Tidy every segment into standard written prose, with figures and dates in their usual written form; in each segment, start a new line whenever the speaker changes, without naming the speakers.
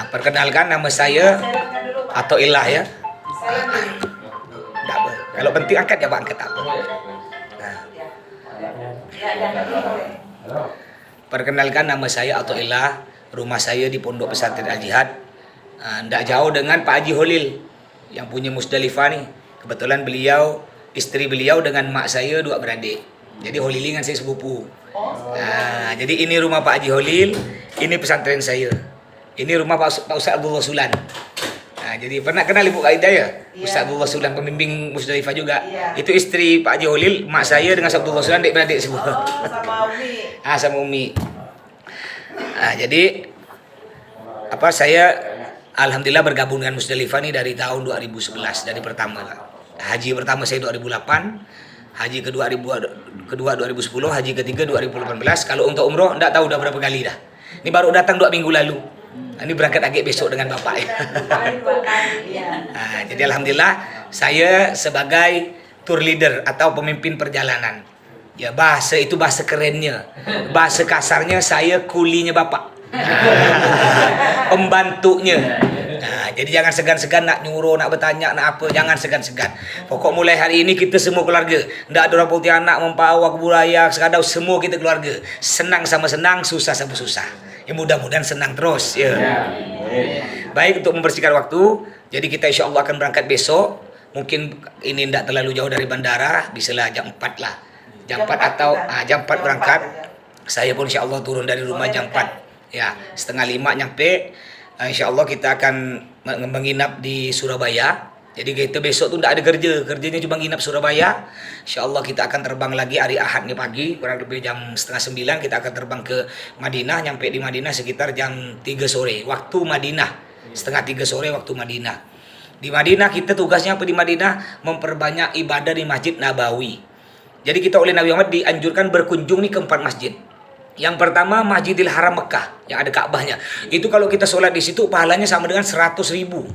Perkenalkan nama saya atau Ilah ya. Tidak apa. Kalau penting angkat ya Pak, angkat apa. Nah. Perkenalkan nama saya atau Ilah. Rumah saya di Pondok Pesantren Al Jihad. Tidak jauh dengan Pak Haji Holil yang punya Musdalifah nih. Kebetulan beliau, istri beliau dengan mak saya dua beradik. Jadi Holil dengan saya sepupu. Jadi ini rumah Pak Haji Holil, ini pesantren saya. Ini rumah Pak Ustaz Abdullah Sulan. Jadi pernah kenal Ibu Aidah ya? Ustaz Abdullah Sulan, pembimbing Musdalifah juga. Itu istri Pak Haji Holil, mak saya dengan Ustaz Abdullah Sulan, adik-beradik semua.
Sama Umi.
Sama Umi. Jadi saya alhamdulillah bergabung dengan Musdalifah ini dari tahun 2011, dari pertama. Haji pertama saya 2008, haji kedua 2010, haji ketiga 2018. Kalau untuk umroh enggak tahu udah berapa kali dah. Ini baru datang 2 minggu lalu. Ini berangkat agak besok dengan bapak ya. Jadi alhamdulillah saya sebagai tour leader atau pemimpin perjalanan. Ya bahasa itu bahasa kerennya. Bahasa kasarnya saya kulinya bapak. Pembantunya. Jadi jangan segan-segan nak nyuruh, nak bertanya, nak apa, jangan segan-segan. Pokok mulai hari ini kita semua keluarga. Tidak ada orang putih anak membawa kebudayaan, sekadar semua kita keluarga. Senang sama senang, susah sama susah. Ya mudah-mudahan senang terus ya. Baik, untuk membersihkan waktu, jadi kita insya Allah akan berangkat besok. Mungkin ini tidak terlalu jauh dari bandara, bisalah jam 4 lah. Jam 4 atau jam 4 berangkat. Saya pun insya Allah turun dari rumah jam 4. Ya, 4:30 nyampe. Insya Allah kita akan menginap di Surabaya. Jadi kita besok tuh tidak ada kerjanya cuma nginap Surabaya. Insya Allah kita akan terbang lagi hari Ahad nih pagi, kurang lebih jam 8:30 kita akan terbang ke Madinah. Nyampe di Madinah sekitar jam 3 sore waktu Madinah, 2:30 sore waktu Madinah. Di Madinah kita tugasnya apa di Madinah? Memperbanyak ibadah di Masjid Nabawi. Jadi kita oleh Nabi Muhammad dianjurkan berkunjung nih ke 4 masjid. Yang pertama Masjidil Haram Mekah yang ada Ka'bahnya. Itu kalau kita sholat di situ pahalanya sama dengan 100.000.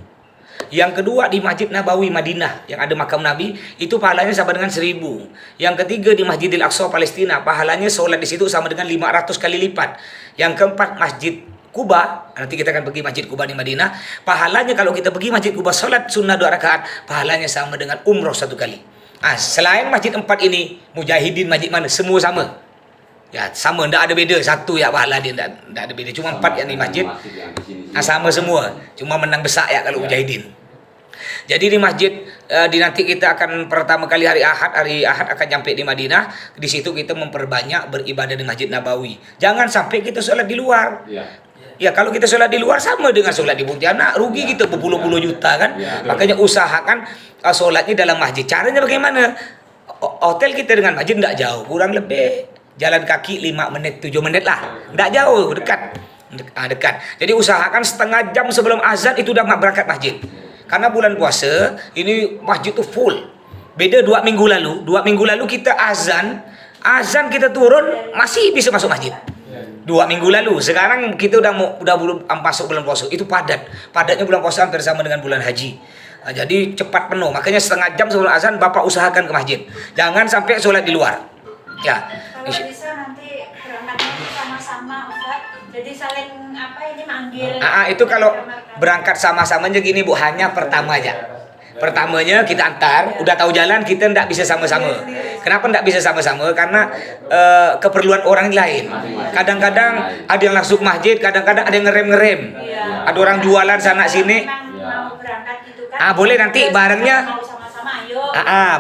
Yang kedua di Masjid Nabawi Madinah yang ada makam Nabi, itu pahalanya sama dengan 1.000. Yang ketiga di Masjidil Aqsa Palestina, pahalanya sholat di situ sama dengan 500 kali lipat. Yang keempat Masjid Kuba, nanti kita akan pergi Masjid Kuba di Madinah. Pahalanya kalau kita pergi Masjid Kuba sholat sunnah 2 rakaat, pahalanya sama dengan umroh 1 kali. Selain Masjid 4 ini, Mujahidin Masjid mana? Semua sama. Ya sama, tidak ada beda. Satu ya pahala dia tidak ada beda. Cuma 4 yang di masjid sama semua. Cuma menang besar ya kalau Mujahidin. Jadi di masjid nanti kita akan pertama kali hari Ahad akan sampai di Madinah. Di situ kita memperbanyak beribadah di Masjid Nabawi. Jangan sampai kita sholat di luar. Ya kalau kita sholat di luar sama dengan sholat di Pontianak, rugi kita berpuluh-puluh juta kan. Makanya usahakan sholatnya dalam masjid. Caranya bagaimana? Hotel kita dengan masjid tidak jauh, kurang lebih jalan kaki 5 menit 7 menit lah, tidak jauh, dekat. Jadi usahakan setengah jam sebelum azan itu udah berangkat masjid. Karena bulan puasa ini masjid itu full. Beda 2 minggu lalu. 2 minggu lalu kita azan kita turun masih bisa masuk masjid. 2 minggu lalu. Sekarang kita udah masuk bulan puasa. Itu padatnya bulan puasa hampir sama dengan bulan haji. Jadi cepat penuh. Makanya setengah jam sebelum azan Bapak usahakan ke masjid. Jangan sampai sholat di luar. Ya.
Kalau bisa nanti berangkatnya sama-sama Ustaz. Jadi saling ini manggil.
Itu kalau berangkat sama-samanya gini Bu, hanya pertama aja. Pertamanya kita antar, udah tahu jalan kita tidak bisa sama-sama. Kenapa tidak bisa sama-sama? Karena keperluan orang lain. Kadang-kadang ada yang langsung masjid, kadang-kadang ada yang ngerem-ngerem. Ada orang jualan sana sini.
Mau berangkat gitu kan.
Boleh nanti barengnya.
Mau sama-sama ayo.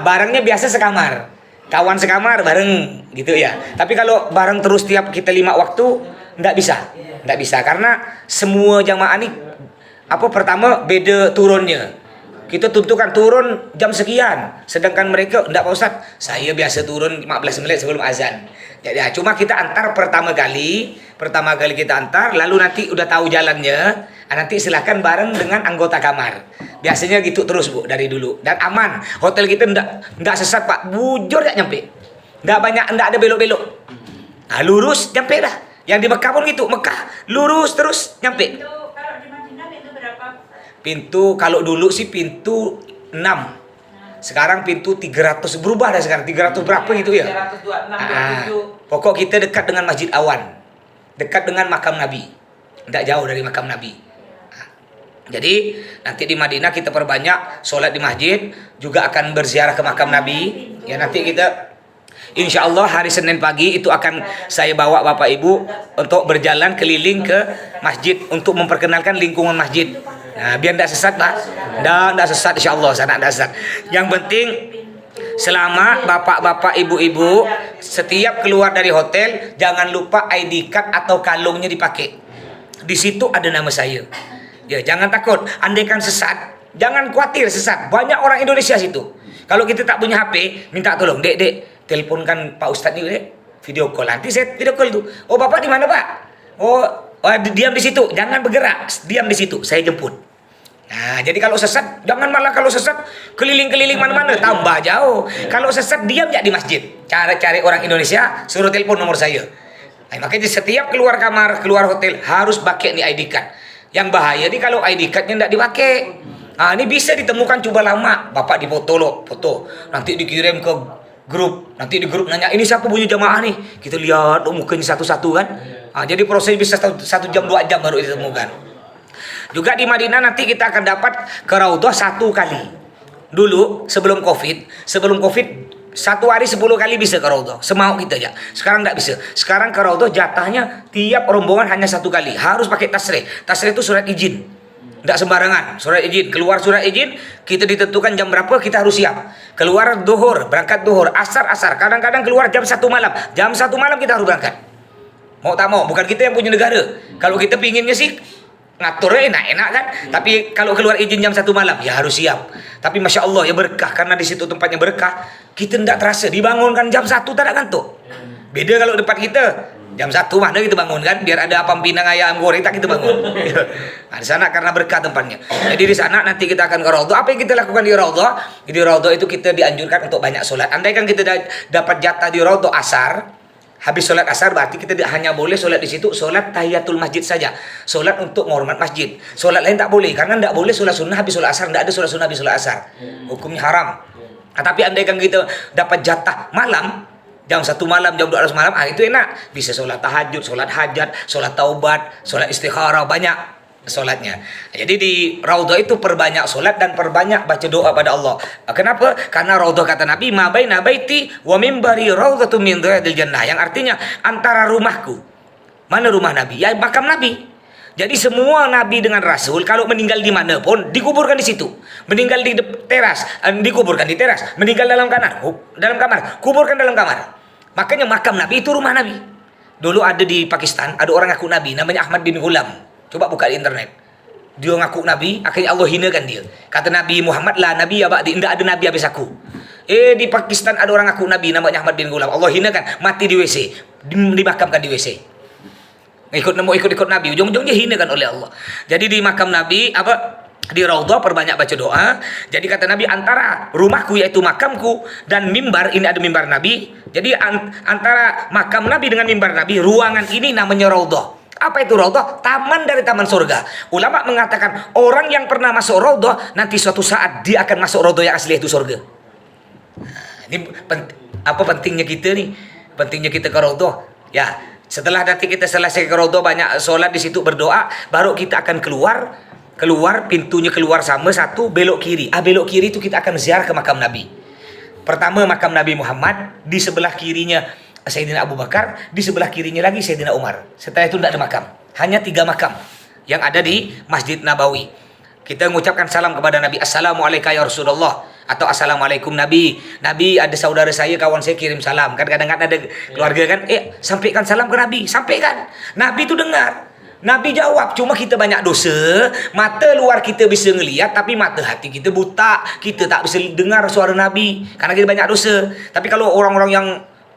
Barengnya biasa sekamar. Kawan sekamar bareng gitu ya. Tapi kalau bareng terus tiap kita 5 waktu enggak bisa karena semua jamaah ini pertama beda turunnya. Kita tentukan turun jam sekian, sedangkan mereka enggak Pak Ustaz. Saya biasa turun 15 menit sebelum azan. Jadi cuma kita antar pertama kali kita antar, lalu nanti udah tahu jalannya, nanti silakan bareng dengan anggota kamar. Biasanya gitu terus Bu dari dulu dan aman. Hotel kita enggak sesat Pak, bujur ya nyampe. Enggak ada belok-belok. Lurus nyampe dah. Yang di Mekah pun gitu, Mekah lurus terus nyampe.
Kalau di Madinah itu berapa?
Pintu kalau dulu sih pintu 6. Sekarang pintu 300 berubah dah sekarang 300 berapa gitu ya.
326.
Pokok kita dekat dengan Masjid Awan. Dekat dengan makam Nabi. Tidak jauh dari makam Nabi. Jadi nanti di Madinah kita perbanyak sholat di masjid, juga akan berziarah ke makam Nabi. Ya nanti kita insya Allah hari Senin pagi itu akan saya bawa Bapak Ibu untuk berjalan keliling ke masjid untuk memperkenalkan lingkungan masjid. Nah, biar tidak sesat Pak. Tidak sesat insya Allah, saya tidak sesat. Yang penting selama bapak-bapak ibu-ibu setiap keluar dari hotel jangan lupa ID card atau kalungnya dipakai. Di situ ada nama saya. Ya, jangan takut. Andaikan sesat, jangan khawatir sesat. Banyak orang Indonesia situ. Kalau kita tak punya HP, minta tolong, Dek, teleponkan Pak Ustadz ini, Dek. Video call. Nanti saya video call itu. Oh, Bapak di mana, Pak? Oh, diam di situ. Jangan bergerak. Diam di situ. Saya jemput. Nah, jadi kalau sesat, jangan malah kalau sesat keliling-keliling mana-mana, tambah jauh. Kalau sesat, diam ya di masjid. Cari orang Indonesia, suruh telepon nomor saya. Nah, makanya setiap keluar kamar, keluar hotel harus pakai nih ID card. Yang bahaya nih kalau ID card-nya tidak dipakai. Nah, ini bisa ditemukan coba lama. Bapak dipoto loh, foto. Nanti dikirim ke grup. Nanti di grup nanya, ini siapa punya jamaah nih? Kita lihat mukanya satu-satu kan. Nah, jadi proses bisa 1 jam 2 jam baru ditemukan. Juga di Madinah nanti kita akan dapat ke Raudhah 1 kali. Dulu sebelum Covid 1 hari 10 kali bisa ke Raudhah, semau kita ya. Sekarang tidak bisa. Sekarang ke Raudhah jatahnya tiap rombongan hanya 1 kali. Harus pakai tasrih. Tasrih itu surat izin. Tidak sembarangan. Surat izin. Keluar surat izin, kita ditentukan jam berapa kita harus siap. Keluar duhur, berangkat duhur, asar. Kadang-kadang keluar jam 1 malam. Jam 1 malam kita harus berangkat. Mau tak mau, bukan kita yang punya negara. Kalau kita pinginnya sih ngaturnya enak kan, tapi kalau keluar izin jam 1 malam ya harus siap. Tapi masya Allah ya berkah, karena di situ tempatnya berkah, kita tidak terasa dibangunkan jam 1 tak ngantuk. Beda kalau depan kita jam 1 mana kita bangun kan, biar ada pampinang ayam goreng tak kita bangun. Nah, di sana karena berkah tempatnya. Jadi di sana nanti kita akan ke Raudhah. Apa yang kita lakukan di Raudhah? Di Raudhah itu kita dianjurkan untuk banyak sholat. Andai kan kita dapat jatah di Raudhah asar, habis sholat asar berarti kita hanya boleh sholat di situ, sholat tahiyatul masjid saja, sholat untuk menghormat masjid. Sholat lain tak boleh, karena tidak boleh sholat sunnah habis sholat asar, tidak ada sholat sunnah habis sholat asar, hukumnya haram. Nah, tapi andai kan kita dapat jatah malam, jam 1 malam, jam 12 malam, itu enak, bisa sholat tahajud, sholat hajat, sholat taubat, sholat istikharah, banyak sholatnya. Jadi di Raudhah itu perbanyak sholat dan perbanyak baca doa pada Allah. Kenapa? Karena Raudhah kata Nabi, ma baina baiti wa mimbari raudhatun min riyadil jannah, yang artinya antara rumahku, mana rumah Nabi? Ya makam Nabi. Jadi semua Nabi dengan Rasul kalau meninggal di mana pun dikuburkan di situ. Meninggal di teras, dikuburkan di teras. Meninggal dalam kamar, kuburkan dalam kamar. Makanya makam Nabi itu rumah Nabi. Dulu ada di Pakistan, ada orang ngaku Nabi namanya Ahmad bin Ghulam. Coba buka di internet. Dia ngaku Nabi, akhirnya Allah hinakan dia. Kata Nabi Muhammad, lah Nabi ya ba'di, tidak ada Nabi habis aku. Di Pakistan ada orang ngaku Nabi namanya Ahmad bin Ghulam. Allah hinakan, mati di WC, dimakamkan di WC. Ikut Nabi, ujung-ujungnya hinakan oleh Allah. Jadi di makam Nabi di Raudhah perbanyak baca doa. Jadi kata Nabi, antara rumahku yaitu makamku dan mimbar, ini ada mimbar Nabi. Jadi antara makam Nabi dengan mimbar Nabi, ruangan ini namanya Raudhah. Apa itu Raudhah? Taman dari taman surga. Ulama mengatakan orang yang pernah masuk Raudhah nanti suatu saat dia akan masuk Raudhah yang asli itu surga. Nah, ini pentingnya kita nih? Pentingnya kita ke Raudhah. Ya, setelah nanti kita selesai ke Raudhah, banyak sholat di situ, berdoa, baru kita akan keluar pintunya, keluar sama satu, belok kiri. Belok kiri itu kita akan ziarah ke makam Nabi. Pertama makam Nabi Muhammad, di sebelah kirinya Sayyidina Abu Bakar, di sebelah kirinya lagi Sayyidina Umar. Setelah itu tidak ada makam, hanya 3 makam yang ada di Masjid Nabawi. Kita mengucapkan salam kepada Nabi, Assalamualaikum ya Rasulullah, atau Assalamualaikum Nabi. Nabi, ada saudara saya, kawan saya kirim salam. Kan kadang-kadang ada keluarga kan, sampaikan salam ke Nabi, sampaikan. Nabi itu dengar. Nabi jawab, cuma kita banyak dosa, mata luar kita bisa ngelihat, tapi mata hati kita buta, kita tak bisa dengar suara Nabi, karena kita banyak dosa. Tapi kalau orang-orang yang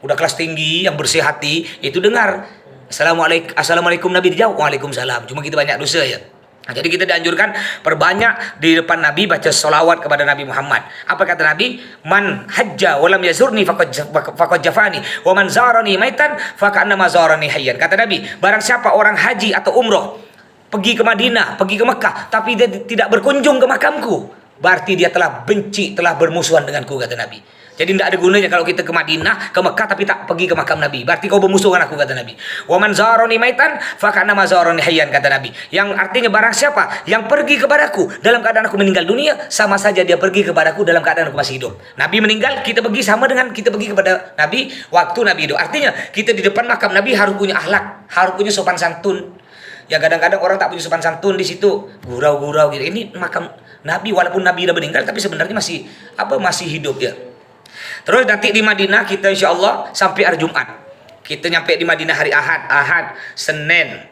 udah kelas tinggi, yang bersih hati, itu dengar Assalamualaikum Nabi, dijawab Waalaikumsalam, cuma kita banyak dosa ya. Nah, jadi kita dianjurkan perbanyak di depan Nabi baca sholawat kepada Nabi Muhammad. Apa kata Nabi? Man hajja walam yazurni faqad jafani, wa man zarani maitan faka'annama zarani hayyan. Kata Nabi, barang siapa orang haji atau umroh, pergi ke Madinah, pergi ke Mekah, tapi dia tidak berkunjung ke makamku, berarti dia telah benci, telah bermusuhan denganku, kata Nabi. Jadi tidak ada gunanya kalau kita ke Madinah, ke Mekah tapi tak pergi ke makam Nabi. Berarti kau bermusuh dengan aku, kata Nabi. Wa man zarani maitan fakannama zarani hayyan, kata Nabi. Yang artinya barang siapa yang pergi kepadaku dalam keadaan aku meninggal dunia, sama saja dia pergi kepadaku dalam keadaan aku masih hidup. Nabi meninggal, kita pergi sama dengan kita pergi kepada Nabi waktu Nabi hidup. Artinya kita di depan makam Nabi harus punya akhlak, harus punya sopan santun. Ya kadang-kadang orang tak punya sopan santun di situ, gurau-gurau gitu. Ini makam Nabi, walaupun Nabi sudah meninggal tapi sebenarnya masih hidup ya. Terus nanti di Madinah kita insya Allah sampai hari Jumat. Kita nyampe di Madinah hari Ahad, Senin,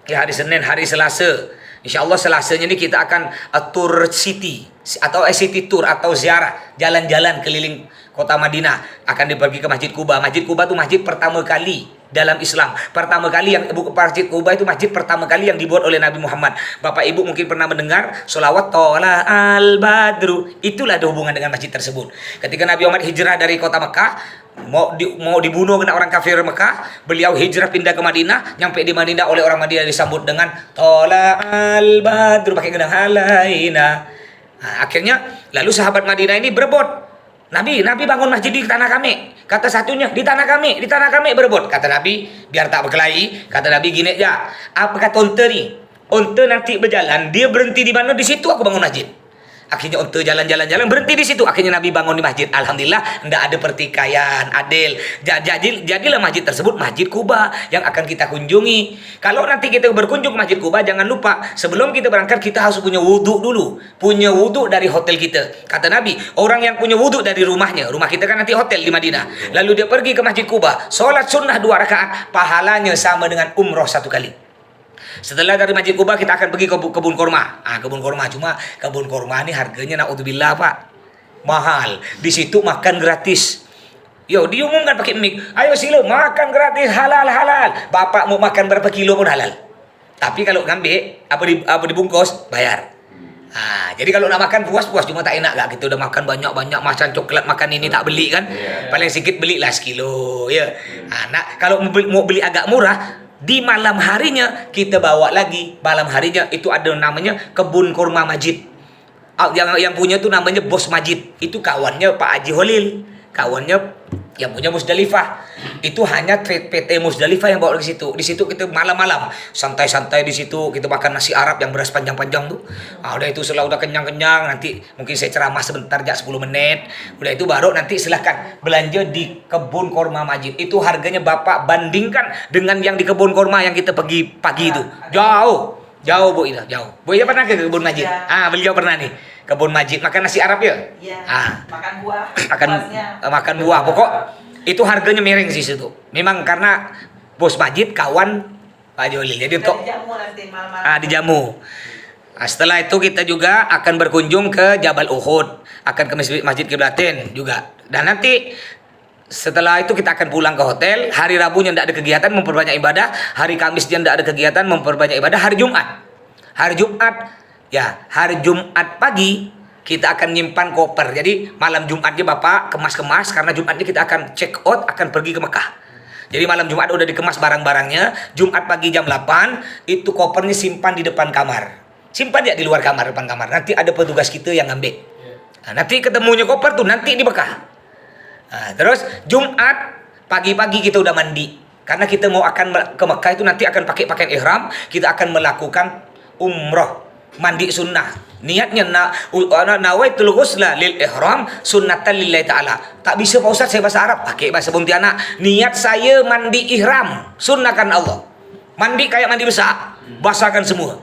ya hari Senin, hari Selasa. Insya Allah Selasanya ini kita akan tour city atau city tour atau ziarah, jalan-jalan keliling kota Madinah. Akan pergi ke Masjid Quba. Masjid Quba itu masjid pertama kali dalam Islam. Pertama kali yang Masjid Quba itu masjid pertama kali yang dibuat oleh Nabi Muhammad. Bapak Ibu mungkin pernah mendengar solawat Tola al-Badru. Itulah ada hubungan dengan masjid tersebut. Ketika Nabi Muhammad hijrah dari kota Mekah, mau dibunuh kena orang kafir Mekah, beliau hijrah pindah ke Madinah. Nyampe di Madinah oleh orang Madinah disambut dengan Tola al-Badru, pakai gedang halaina. Nah, akhirnya lalu sahabat Madinah ini berebut. Nabi bangun masjid di tanah kami. Kata satunya, di tanah kami berebut. Kata Nabi, biar tak berkelahi, kata Nabi gini aja. Apa kata unta ni? Unta nanti berjalan, dia berhenti di mana, di situ aku bangun masjid. Akhirnya unta jalan berhenti di situ. Akhirnya Nabi bangun di masjid. Alhamdulillah, tidak ada pertikaian, adil. Jadilah masjid tersebut Masjid Quba yang akan kita kunjungi. Kalau nanti kita berkunjung ke Masjid Quba, jangan lupa sebelum kita berangkat kita harus punya wudhu dulu. Punya wudhu dari hotel kita. Kata Nabi, orang yang punya wudhu dari rumahnya, rumah kita kan nanti hotel di Madinah. Lalu dia pergi ke Masjid Quba, sholat sunnah 2 rakaat, pahalanya sama dengan umroh 1 kali. Setelah dari Masjid Quba kita akan pergi ke kebun kurma. Kebun kurma, cuma kebun kurma ini harganya naudzubillah Pak, mahal. Di situ makan gratis. Yo, diumumkan pakai mic. Ayo sila makan gratis, halal. Bapak mau makan berapa kilo pun halal. Tapi kalau ngambil apa dibungkus bayar. Jadi kalau nak makan puas cuma tak enak gak kita udah makan banyak macam coklat makan ini tak beli kan. Paling sedikit belilah sekilo ya. Kalau mau beli agak murah, di malam harinya kita bawa lagi. Malam harinya itu ada namanya kebun kurma Majid. Yang punya tuh namanya Bos Majid. Itu kawannya Pak Haji Holil, kawannya yang punya Musdalifah. Itu hanya PT Musdalifah yang bawa ke situ. Di situ kita malam-malam santai-santai di situ, kita makan nasi Arab yang beras panjang-panjang tuh. Udah itu setelah udah kenyang-kenyang, nanti mungkin saya ceramah sebentar jak 10 menit. Udah itu baru nanti silahkan belanja di kebun kurma Majid. Itu harganya Bapak bandingkan dengan yang di kebun kurma yang kita pergi pagi itu. Jauh Bu Ida, jauh. Bu Ida pernah ke kebun Majid?
Ya.
Beliau pernah nih. Kebun Majid makan nasi Arab ya?
Iya. Makan buah.
Makan buah. Pokok itu harganya miring sih situ. Memang karena Bos Majid kawan Pak Jolil. Jadi untuk
dijamu nanti malam-malam.
dijamu. Setelah itu kita juga akan berkunjung ke Jabal Uhud, akan ke Masjid Qiblatin juga. Dan nanti setelah itu kita akan pulang ke hotel. Hari Rabunya tidak ada kegiatan, memperbanyak ibadah. Hari Kamisnya tidak ada kegiatan, memperbanyak ibadah. Hari Jumat pagi kita akan nyimpan koper. Jadi malam Jumatnya Bapak kemas-kemas, karena Jumatnya kita akan check out, akan pergi ke Mekah. Jadi malam Jumat udah dikemas barang-barangnya. Jumat pagi jam 8 itu kopernya simpan di depan kamar. Simpan ya di luar kamar, depan kamar. Nanti ada petugas kita yang ngambil. Nanti ketemunya koper tuh nanti di Mekah. Terus Jumat pagi-pagi kita udah mandi. Karena kita mau akan ke Mekah itu nanti akan pakai pakaian ihram. Kita akan melakukan umroh, mandi sunnah. Niatnya nawaitul ghusla lil ihram sunnatan lillahi ta'ala. Tak bisa Pak Ustaz saya bahasa Arab, pakai bahasa Pontianak. Niat saya mandi ihram, sunnahkan Allah. Mandi kayak mandi besar, basahkan semua.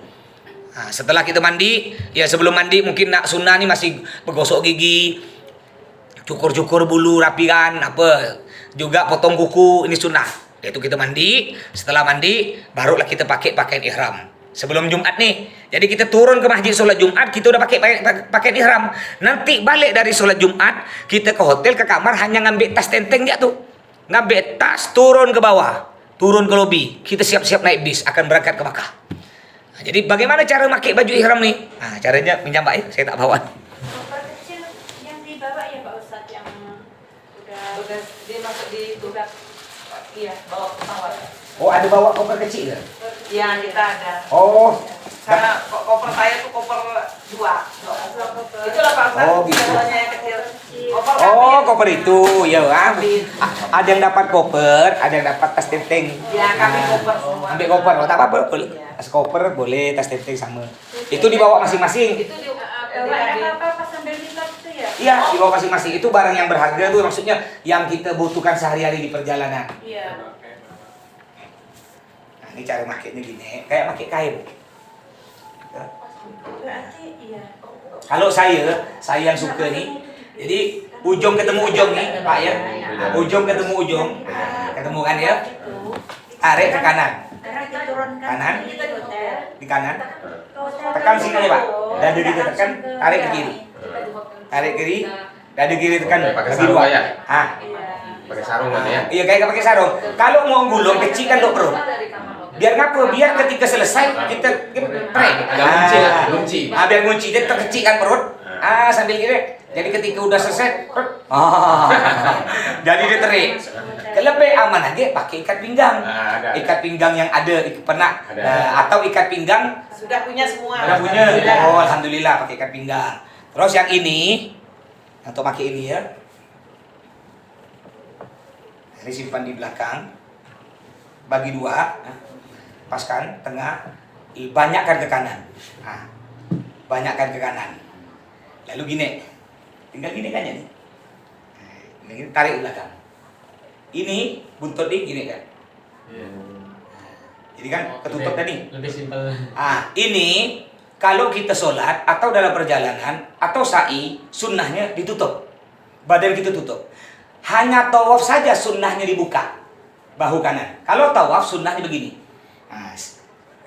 Setelah kita mandi, ya sebelum mandi mungkin nak sunnah ni masih bergosok gigi, cukur bulu rapikan apa, juga potong kuku, ini sunnah. Yaitu kita mandi, setelah mandi barulah kita pakai pakaian ihram. Sebelum Jumat nih. Jadi kita turun ke masjid solat Jumat, kita udah pakai pakaian ihram. Nanti balik dari solat Jumat, kita ke hotel, ke kamar, hanya ngambil tas tenteng dia tuh. Ngambil tas, turun ke bawah, turun ke lobi. Kita siap-siap naik bis akan berangkat ke Makkah. Jadi bagaimana cara pakai baju ihram nih? Caranya pinjam Pak ya, saya tak bawa.
Koper kecil yang dibawa ya Pak Ustadz, yang udah
Dia masuk di
udah
iya, bawa pesawat.
Ada bawa koper kecil kan?
Iya, kita ada. Karena koper saya tuh koper 2. Itulah Pak Ustaz.
Gitu.
Yang kecil. Koper
Oh, koper itu, ya. Ada yang dapat koper, ada yang dapat tas tenteng.
Ya, kami koper semua.
Ambil koper, oh, tak apa-apa. Boleh. Tas koper boleh, tas tenteng sama. Itu dibawa masing-masing.
Itu di
apa pas sambil nikah itu ya?
Iya, dibawa masing-masing. Itu barang yang berharga tuh maksudnya yang kita butuhkan sehari-hari di perjalanan.
Iya.
Nah, ini cara makainya gini, kayak pakai kain.
Berarti iya.
Kalau saya yang suka nih, jadi ujung ketemu ujung nih, Pak ya. Ujung ketemu ujung, ketemu kan ya. Tarik ke kanan,
Karena diturunkan
Kanan.
di hotel.
di kanan.
Ke hotel
Tekan sini nih, Pak. Dada
kita
kita tekan,
langsung ke-
tarik ke kiri. Tarik kiri, dada kiri tekan.
Pakai
bagi
sarung
dua.
ya?
Ah,
Pakai sarung kan ya?
iya kayak pakai sarung. Kalau mau gulung kecil kan lo perut. Biar ngapa? Biar ketika selesai kita prank.
Agak kunci lah, kunci.
Biar kunci dia terkecil kan perut. Sambil gini. Jadi ketika udah selesai, jadi dia terik. Lebih aman aja pakai ikat pinggang.
Ada.
Ikat pinggang yang ada pernah atau ikat pinggang
Sudah punya semua.
udah punya.
Sudah.
Oh, alhamdulillah pakai ikat pinggang. Terus yang ini untuk pakai ini ya. Ini simpan di belakang. Bagi dua, paskan tengah, banyakkan ke kanan. Banyakkan ke kanan. Lalu gini, tinggal gini kan ya nih. Ini tarik ke belakang. Ini buntut nih gini kan. Jadi kan ketutup tadi.
Lebih simpel.
Ini kalau kita sholat atau dalam perjalanan atau sa'i, sunnahnya ditutup. Badan kita tutup. Hanya tawaf saja sunnahnya dibuka. Bahu kanan. Kalau tawaf sunnahnya begini.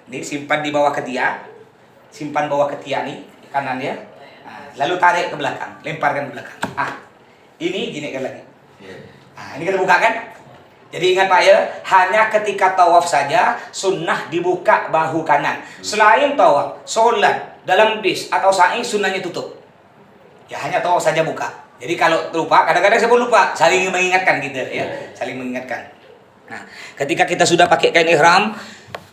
Ini simpan di bawah ketiak. Simpan bawah ketiak nih, kanan ya. Lalu tarik ke belakang, lemparkan ke belakang. Ini gini kan lagi. Ini kita buka kan? Jadi ingat Pak ya, hanya ketika tawaf saja sunnah dibuka bahu kanan. Selain tawaf, sholat, dalam bis atau sa'i sunnahnya tutup. Ya hanya tawaf saja buka. Jadi kalau lupa, kadang-kadang saya pun lupa, saling mengingatkan gitu ya, saling mengingatkan. Nah, ketika kita sudah pakai kain ihram,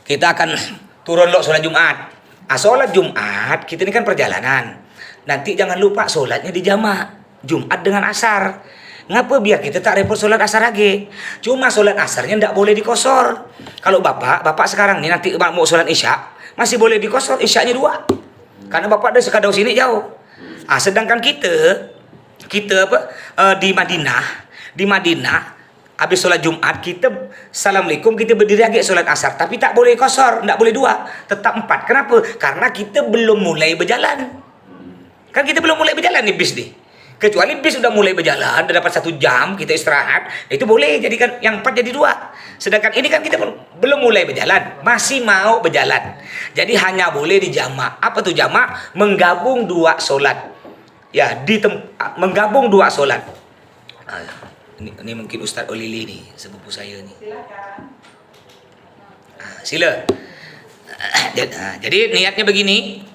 kita akan turun lo sholat Jumat. Sholat Jumat kita ini kan perjalanan. Nanti jangan lupa sholatnya di jamak Jumat dengan asar. Ngapa? Biar kita tak repot sholat asar lagi. Cuma sholat asarnya tidak boleh dikosor. Kalau bapak sekarang nih nanti mau sholat isya masih boleh dikosor, isyanya 2. Karena bapak dari Sekadau sini jauh. Sedangkan kita di Madinah habis sholat Jumat kita assalamualaikum, kita berdiri lagi sholat asar, tapi tak boleh kosor, tak boleh 2, tetap 4. Kenapa? Karena kita belum mulai berjalan. Kan kita belum mulai berjalan nih bis nih. Kecuali bis sudah mulai berjalan, udah dapat 1 jam, kita istirahat, itu boleh jadikan yang 4 jadi 2. Sedangkan ini kan kita belum mulai berjalan, masih mau berjalan. Jadi hanya boleh di jamak. Apa tuh jamak? Menggabung 2 solat. Ya, menggabung 2 solat. Ini mungkin Ustadz Olili nih, sepupu saya nih. Sila. Jadi niatnya begini.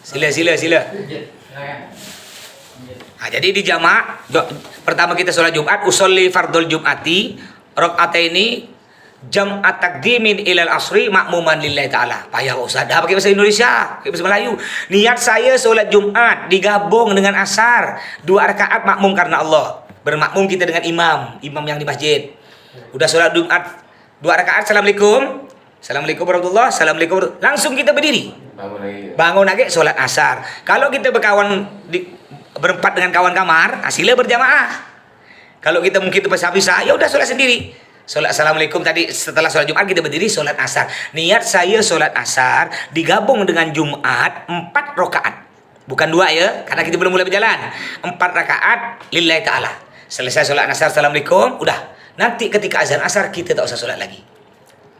Sila. Jadi di jamak pertama kita sholat Jumat, usolli fardul Jumati rakaataini jam'at taqdimin ilal asri makmuman lillahi ta'ala. Payah Ustaz, dah pakai bahasa Indonesia, pakai bahasa Melayu. Niat saya sholat Jumat digabung dengan asar, 2 rakaat makmum karena Allah. Bermakmum kita dengan imam yang di masjid. Udah sholat Jumat 2 rakaat, Assalamualaikum warahmatullahi, Assalamualaikum. Langsung kita berdiri. Bangun lagi sholat asar. Kalau kita berempat dengan kawan kamar, sila berjamaah. Kalau kita mungkin terpisah-pisah, ya udah sholat sendiri. Sholat assalamualaikum tadi setelah sholat Jumat kita berdiri sholat asar. Niat saya sholat asar digabung dengan Jumat 4 rakaat. Bukan 2 ya, karena kita belum mulai berjalan. 4 rakaat lillahi ta'ala. Selesai sholat asar, assalamualaikum, udah. Nanti ketika azan asar kita tak usah sholat lagi.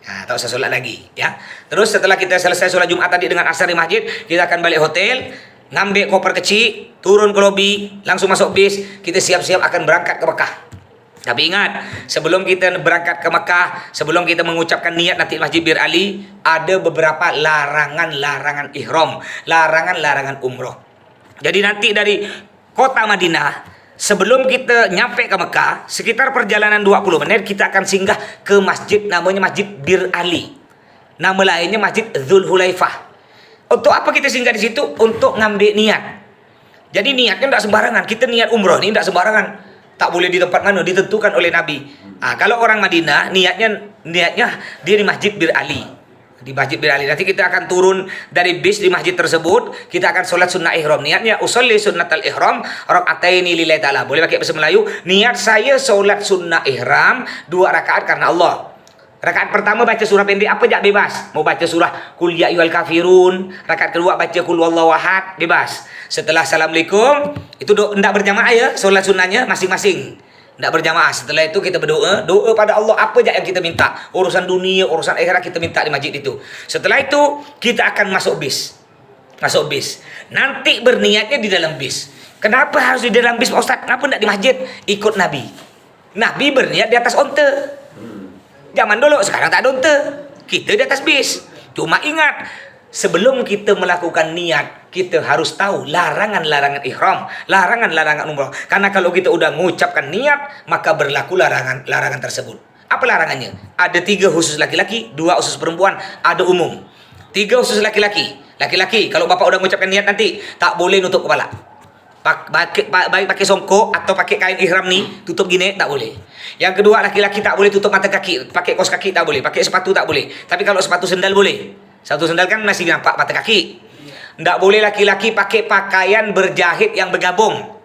Tak usah sholat lagi ya. Terus setelah kita selesai sholat Jumat tadi dengan asar di masjid, kita akan balik hotel, ngambil koper kecil, turun ke lobi, langsung masuk bis, kita siap-siap akan berangkat ke Mekah. Tapi ingat, sebelum kita berangkat ke Mekah, sebelum kita mengucapkan niat nanti di Masjid Bir Ali, ada beberapa larangan-larangan ihram, larangan-larangan umroh. Jadi nanti dari kota Madinah, sebelum kita nyampe ke Mekah, sekitar perjalanan 20 menit kita akan singgah ke masjid namanya Masjid Bir Ali. Nama lainnya Masjid Dzul Hulaifah. Untuk apa kita singgah di situ? Untuk ngambil niat. Jadi niatnya tidak sembarangan. Kita niat umroh ini tidak sembarangan. Tak boleh di tempat mana, ditentukan oleh Nabi. Kalau orang Madinah niatnya dia di Masjid Bir Ali. Di Masjid Bir Ali. Nanti kita akan turun dari bis di masjid tersebut, kita akan sholat sunnah ihram. Niatnya usolli sunnatal ihram raka'ataini lillahi ta'ala. Boleh pakai bahasa Melayu, niat saya sholat sunnah ihram 2 rakaat karena Allah. Rakaat pertama baca surah pendek apa jak bebas. Mau baca surah Qul ya ayyuhal kafirun, rakaat kedua baca Qul huwallahu ahad, bebas. Setelah assalamualaikum itu tidak berjamaah ya, solat sunnahnya masing-masing. Tidak berjamaah. Setelah itu kita berdoa, doa pada Allah apa aja yang kita minta. Urusan dunia, urusan akhirat kita minta di masjid itu. Setelah itu kita akan masuk bis. Masuk bis. Nanti berniatnya di dalam bis. Kenapa harus di dalam bis Pak Ustaz? Kenapa tidak di masjid? Ikut Nabi. Nabi berniat di atas onta. Zaman dulu, sekarang tak ada unta. Kita di atas bis. Cuma ingat, sebelum kita melakukan niat, kita harus tahu larangan-larangan ihram, larangan-larangan umrah. Karena kalau kita udah mengucapkan niat, maka berlaku larangan tersebut. Apa larangannya? Ada 3 khusus laki-laki, 2 khusus perempuan, ada umum. 3 khusus laki-laki. Laki-laki, kalau bapak udah mengucapkan niat nanti, tak boleh nutup kepala. Baik pakai songkok atau pakai kain ihram nih, tutup gini, tak boleh. Yang kedua, laki-laki tak boleh tutup mata kaki, pakai kaos kaki tak boleh, pakai sepatu tak boleh. Tapi kalau sepatu sendal boleh. Satu sendal kan masih nampak mata kaki. Tak boleh laki-laki pakai pakaian berjahit yang bergabung.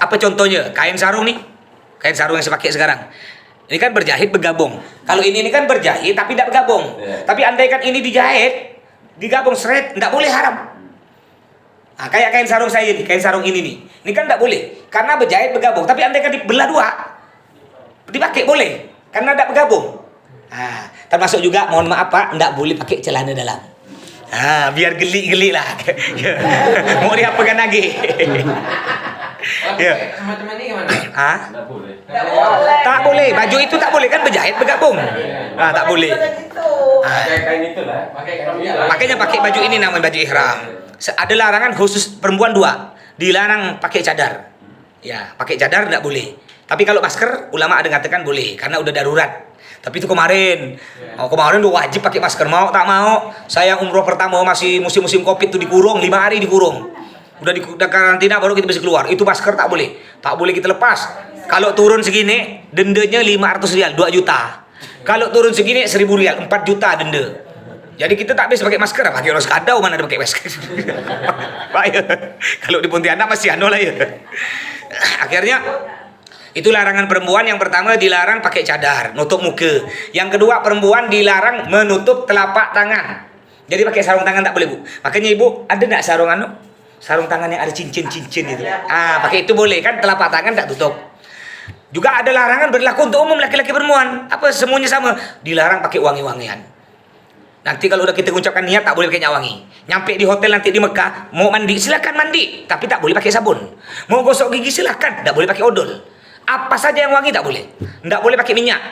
Apa contohnya? Kain sarung nih. Kain sarung yang saya pakai sekarang. Ini kan berjahit bergabung. Kalau ini kan berjahit tapi tidak bergabung. Tapi andaikan ini dijahit, digabung seret, tidak boleh, haram. Kayak kain sarung saya ini, kain sarung ini nih. Ini kan tidak boleh, karena berjahit bergabung. Tapi andaikan dibelah 2, dipakai boleh, karena tidak bergabung. Termasuk juga, mohon maaf Pak, tidak boleh pakai celana dalam. Biar geli-geli lah. Mau diapakan lagi?
Semacam ini gimana?
Nggak boleh.
Tak boleh, baju itu tak boleh, kan berjahit bergabung. Tak boleh.
Pakai kain itu lah. Pakai kain.
Makanya pakai baju ini namanya baju ihram. Ada larangan khusus perempuan 2, dilarang pakai cadar. Ya, pakai cadar tidak boleh. Tapi kalau masker, ulama ada mengatakan boleh, karena udah darurat. Tapi itu kemarin, kemarin udah wajib pakai masker, mau tak mau. Saya umroh pertama masih musim-musim Covid itu dikurung, 5 hari dikurung. Udah karantina baru kita bisa keluar. Itu masker tak boleh, tak boleh kita lepas. Kalau turun segini, dendanya 500 rial, 2 juta. Kalau turun segini 1000 rial, 4 juta denda. Jadi kita tak bisa pakai masker, pakai kaos kadau, mana ada pakai masker. Kalau di Pontianak masih lah ya. Akhirnya itu larangan perempuan. Yang pertama dilarang pakai cadar, nutup muka. Yang kedua, perempuan dilarang menutup telapak tangan. Jadi pakai sarung tangan tak boleh, Bu. Makanya Ibu ada enggak sarung tangan yang ada cincin-cincin itu? Pakai itu boleh kan, telapak tangan tak tutup. Juga ada larangan berlaku untuk umum laki-laki perempuan. Apa semuanya sama? Dilarang pakai wangi-wangian. Nanti kalau udah kita ucapkan niat tak boleh pakai minyak wangi. Nyampe di hotel nanti di Mekah, mau mandi silakan mandi, tapi tak boleh pakai sabun. Mau gosok gigi silakan, tak boleh pakai odol. Apa saja yang wangi tak boleh. Tak boleh pakai minyak.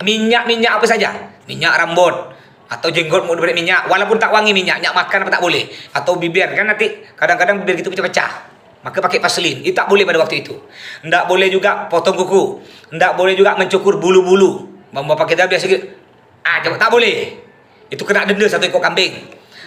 Minyak apa saja. Minyak rambut atau jenggot mau diberi minyak, walaupun tak wangi minyak makan apa tak boleh. Atau bibir kan nanti kadang-kadang bibir kita pecah-pecah. Maka pakai vaselin. Itu tak boleh pada waktu itu. Tak boleh juga potong kuku. Tak boleh juga mencukur bulu-bulu. Bapak kita biasa gitu. Tak boleh. Itu kena denda 1 ekor kambing.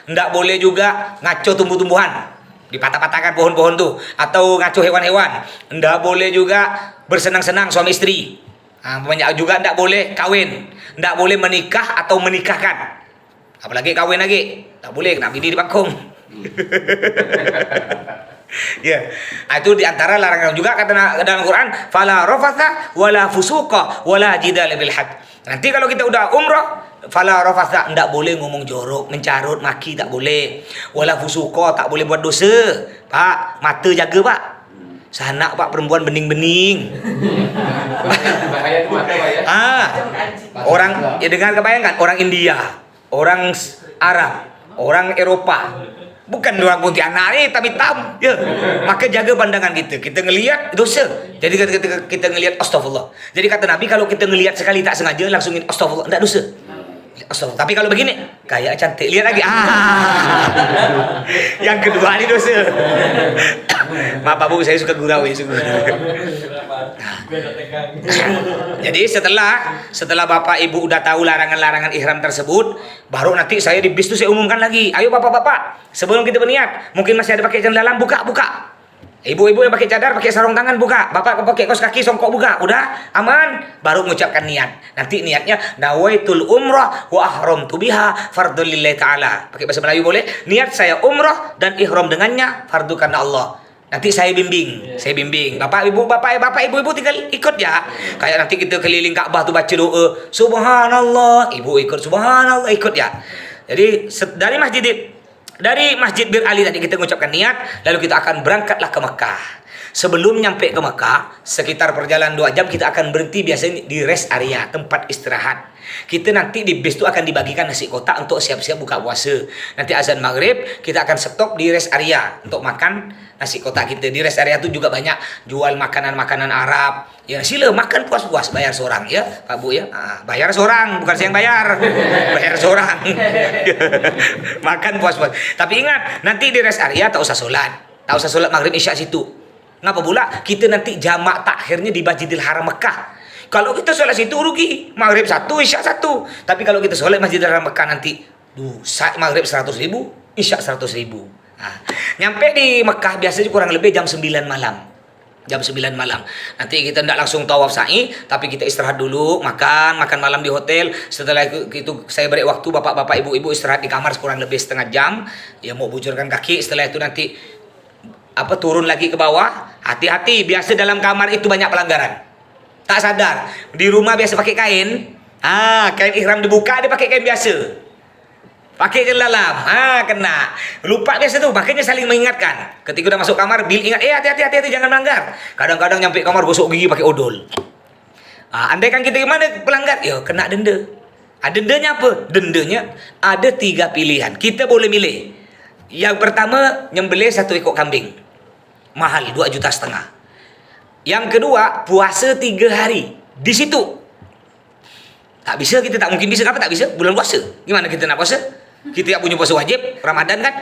Tidak boleh juga ngaco tumbuh-tumbuhan, dipatah-patahkan pohon-pohon tuh, atau ngaco hewan-hewan. Tidak boleh juga bersenang-senang suami istri. Banyak juga tidak boleh kawin, tidak boleh menikah atau menikahkan, apalagi kawin lagi. Tak boleh, kena bini di bangkong. Ya, itu diantara larangan juga kata dalam Quran, fala rafatha wala fusuqa wala jidala bil hajj. Nanti kalau kita udah umrah, fala rafatha, ndak boleh ngomong jorok, mencarut, maki tak boleh. Wala fusuqa, tak boleh buat dosa. Pak, mata jaga Pak. Sanak Pak, perempuan bening-bening.
Bahaya itu mata Pak ya.
Orang ya, dengar kebayangkan, orang India, orang Arab, orang Eropa. Bukan orang Pontianak ni, tapi hitam. Ya. Maka jaga pandangan kita. Kita ngelihat dosa. Jadi kita ngelihat astagfirullah. Jadi kata Nabi, kalau kita ngelihat sekali tak sengaja langsungin astagfirullah, enggak dosa. Astagfirullah. Tapi kalau begini, kayak cantik, lihat lagi. Yang kedua ni dosa. Maaf Bu, saya suka gurau. Jadi setelah Bapak Ibu udah tahu larangan-larangan ihram tersebut, baru nanti saya di bis itu saya umumkan lagi. Ayo Bapak-bapak, sebelum kita berniat, mungkin masih ada pakai celana dalam, buka. Ibu-ibu yang pakai cadar, pakai sarung tangan, buka. Bapak pakai kaos kaki, songkok, buka. Udah aman, baru mengucapkan niat. Nanti niatnya nawaitul umrah wa ahramtu biha fardhu lillahi ta'ala. Pakai bahasa Melayu boleh? Niat saya umrah dan ihram dengannya fardu karena Allah. Nanti saya bimbing. Bapak ibu tinggal ikut ya. Kayak nanti kita keliling Ka'bah tuh baca doa, subhanallah, ibu ikut subhanallah, ikut ya. Jadi dari Masjid Bir Ali tadi kita mengucapkan niat, lalu kita akan berangkatlah ke Mekah. Sebelum nyampe ke Mekah, sekitar perjalanan 2 jam kita akan berhenti biasanya di rest area, tempat istirahat. Kita nanti di bis itu akan dibagikan nasi kotak untuk siap-siap buka puasa. Nanti azan maghrib kita akan stop di rest area untuk makan nasi kotak kita. Di rest area itu juga banyak jual makanan-makanan Arab. Ya sila makan puas-puas, bayar seorang ya Pak Bu ya. Bayar seorang, bukan saya yang bayar. Bayar seorang. Makan puas-puas. Tapi ingat, nanti di rest area tak usah solat maghrib isya situ. Ngapa pula kita nanti jamak takhirnya di Masjidil Haram Mekah. Kalau kita sholat situ rugi, maghrib 1, isya 1. Tapi kalau kita sholat Masjidil Haram Mekah nanti maghrib 100.000, isya 100.000. Nah, nyampe di Mekah biasanya kurang lebih jam 9 malam. Nanti kita tidak langsung tawaf sa'i, tapi kita istirahat dulu, makan malam di hotel. Setelah itu saya beri waktu bapak-bapak ibu-ibu istirahat di kamar kurang lebih setengah jam. Ya mau bujurkan kaki, setelah itu nanti turun lagi ke bawah. Hati-hati, biasa dalam kamar itu banyak pelanggaran. Tak sadar, di rumah biasa pakai kain. Kain ihram dibuka, dia pakai kain biasa. Pakai ke dalam, kena. Lupa biasa tuh, makanya saling mengingatkan. Ketika udah masuk kamar, ingat, hati-hati jangan melanggar. Kadang-kadang nyampe kamar gosok gigi pakai odol. Andai kan kita gimana pelanggar, ya kena denda. Dendanya apa? Dendanya ada 3 pilihan. Kita boleh milih. Yang pertama, nyembelih 1 ekor kambing. Mahal, 2,5 juta. Yang kedua, puasa 3 hari di situ. Tak mungkin bisa. Kenapa tak bisa? Bulan puasa. Gimana kita nak puasa? Kita tak punya puasa wajib, Ramadan kan?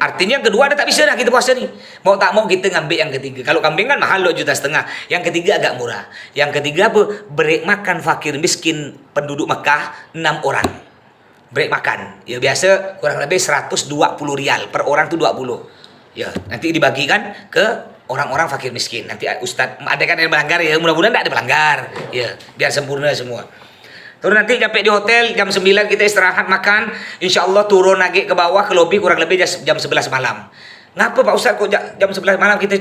Artinya yang kedua ada tak bisa dah kita puasa nih. Mau tak mau kita ngambil yang ketiga. Kalau kambing kan mahal 2,5 juta. Yang ketiga agak murah. Yang ketiga apa? Break makan fakir miskin penduduk Mekah 6 orang. Break makan. Ya biasa kurang lebih 120 rial per orang tuh 20. Ya, nanti dibagikan ke orang-orang fakir miskin. Nanti Ustadz, ada kan yang melanggar ya, mudah-mudahan tidak ada pelanggar. Ya, biar sempurna semua. Terus nanti sampai di hotel jam 9 kita istirahat makan. Insya Allah turun lagi ke bawah ke lobi kurang lebih jam 11 malam. Ngapa Pak Ustadz kok jam 11 malam kita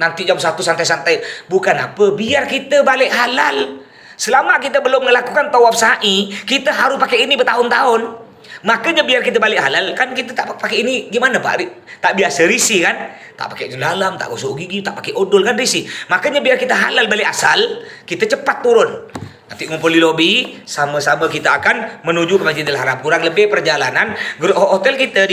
nanti jam 1 santai-santai? Bukan apa, biar kita balik halal. Selama kita belum melakukan tawaf sa'i, kita harus pakai ini bertahun-tahun. Makanya biar kita balik halal, kan kita tak pakai ini gimana Pak? Tak biasa risih kan? Tak pakai dalam, tak gosok gigi, tak pakai odol kan risih. Makanya biar kita halal balik asal, kita cepat turun. Nanti ngumpul di lobi, sama-sama kita akan menuju ke Masjidil Haram. Kurang lebih perjalanan hotel kita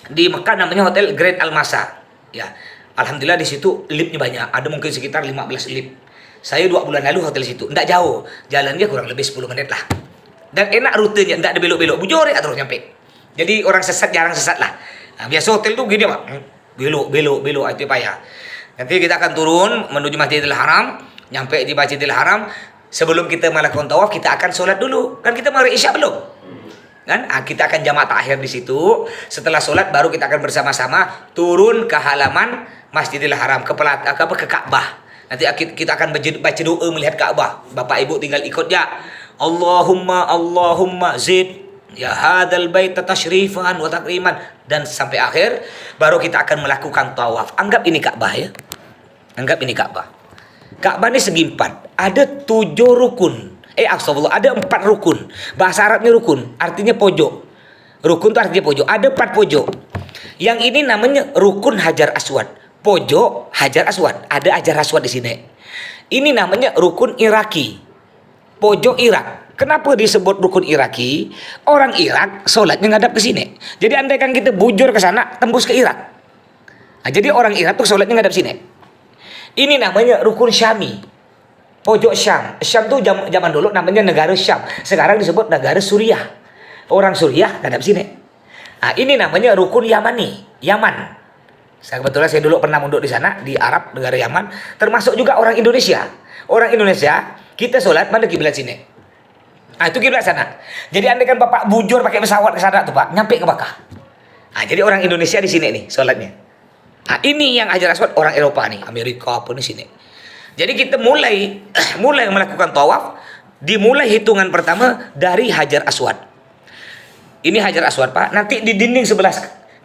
di Mekah namanya Hotel Grand Al-Masa. Ya. Alhamdulillah di situ liftnya banyak. Ada mungkin sekitar 15 lift. Saya 2 bulan lalu hotel situ. Tidak jauh. Jalannya kurang lebih 10 menit lah. Dan enak rutenya, tidak ada belok-belok. Bujur ya terus nyampe. Jadi orang sesat jarang sesat lah. Nah, biasa hotel tuh gini Pak. Belok itu payah. Nanti kita akan turun menuju Masjidil Haram. Nyampe di Masjidil Haram, sebelum kita melakukan tawaf kita akan sholat dulu. Kan kita maghrib isya belum? Kan? Kita akan jamak takhir di situ. Setelah sholat baru kita akan bersama-sama turun ke halaman Masjidil Haram ke Ka'bah. Nanti kita akan baca doa melihat Ka'bah. Bapak Ibu tinggal ikut ya. Allahumma zid ya hadzal bait tasyrifan wa takriman, dan sampai akhir baru kita akan melakukan tawaf. Anggap ini Ka'bah ya. Anggap ini Ka'bah. Ka'bah ini segi 4. Ada 7 rukun. Astagfirullah, ada 4 rukun. Bahasa Arabnya rukun, artinya pojok. Rukun itu artinya pojok. Ada 4 pojok. Yang ini namanya rukun Hajar Aswad. Pojok Hajar Aswad. Ada Hajar Aswad di sini. Ini namanya rukun Iraki. Pojok Irak. Kenapa disebut rukun Iraki? Orang Irak sholatnya ngadap ke sini. Jadi andai kan kita bujur ke sana, tembus ke Irak. Nah, jadi orang Irak tuh sholatnya ngadap sini. Ini namanya rukun Syami. Pojok Syam. Syam tuh zaman dulu namanya negara Syam. Sekarang disebut negara Suriah. Orang Suriah ngadap sini. Nah, ini namanya rukun Yamani. Yaman. Kebetulan saya dulu pernah mondok di sana, di Arab, negara Yaman, termasuk juga orang Indonesia. Orang Indonesia, kita sholat mana kiblat sini. Nah, itu kiblat sana. Jadi andai kan Bapak bujur pakai pesawat ke sana tuh Pak, nyampe ke Makkah. Nah, jadi orang Indonesia di sini nih sholatnya. Nah, ini yang Hajar Aswad orang Eropa nih, Amerika apa di sini. Jadi kita mulai melakukan tawaf, dimulai hitungan pertama dari Hajar Aswad. Ini Hajar Aswad Pak, nanti di dinding sebelah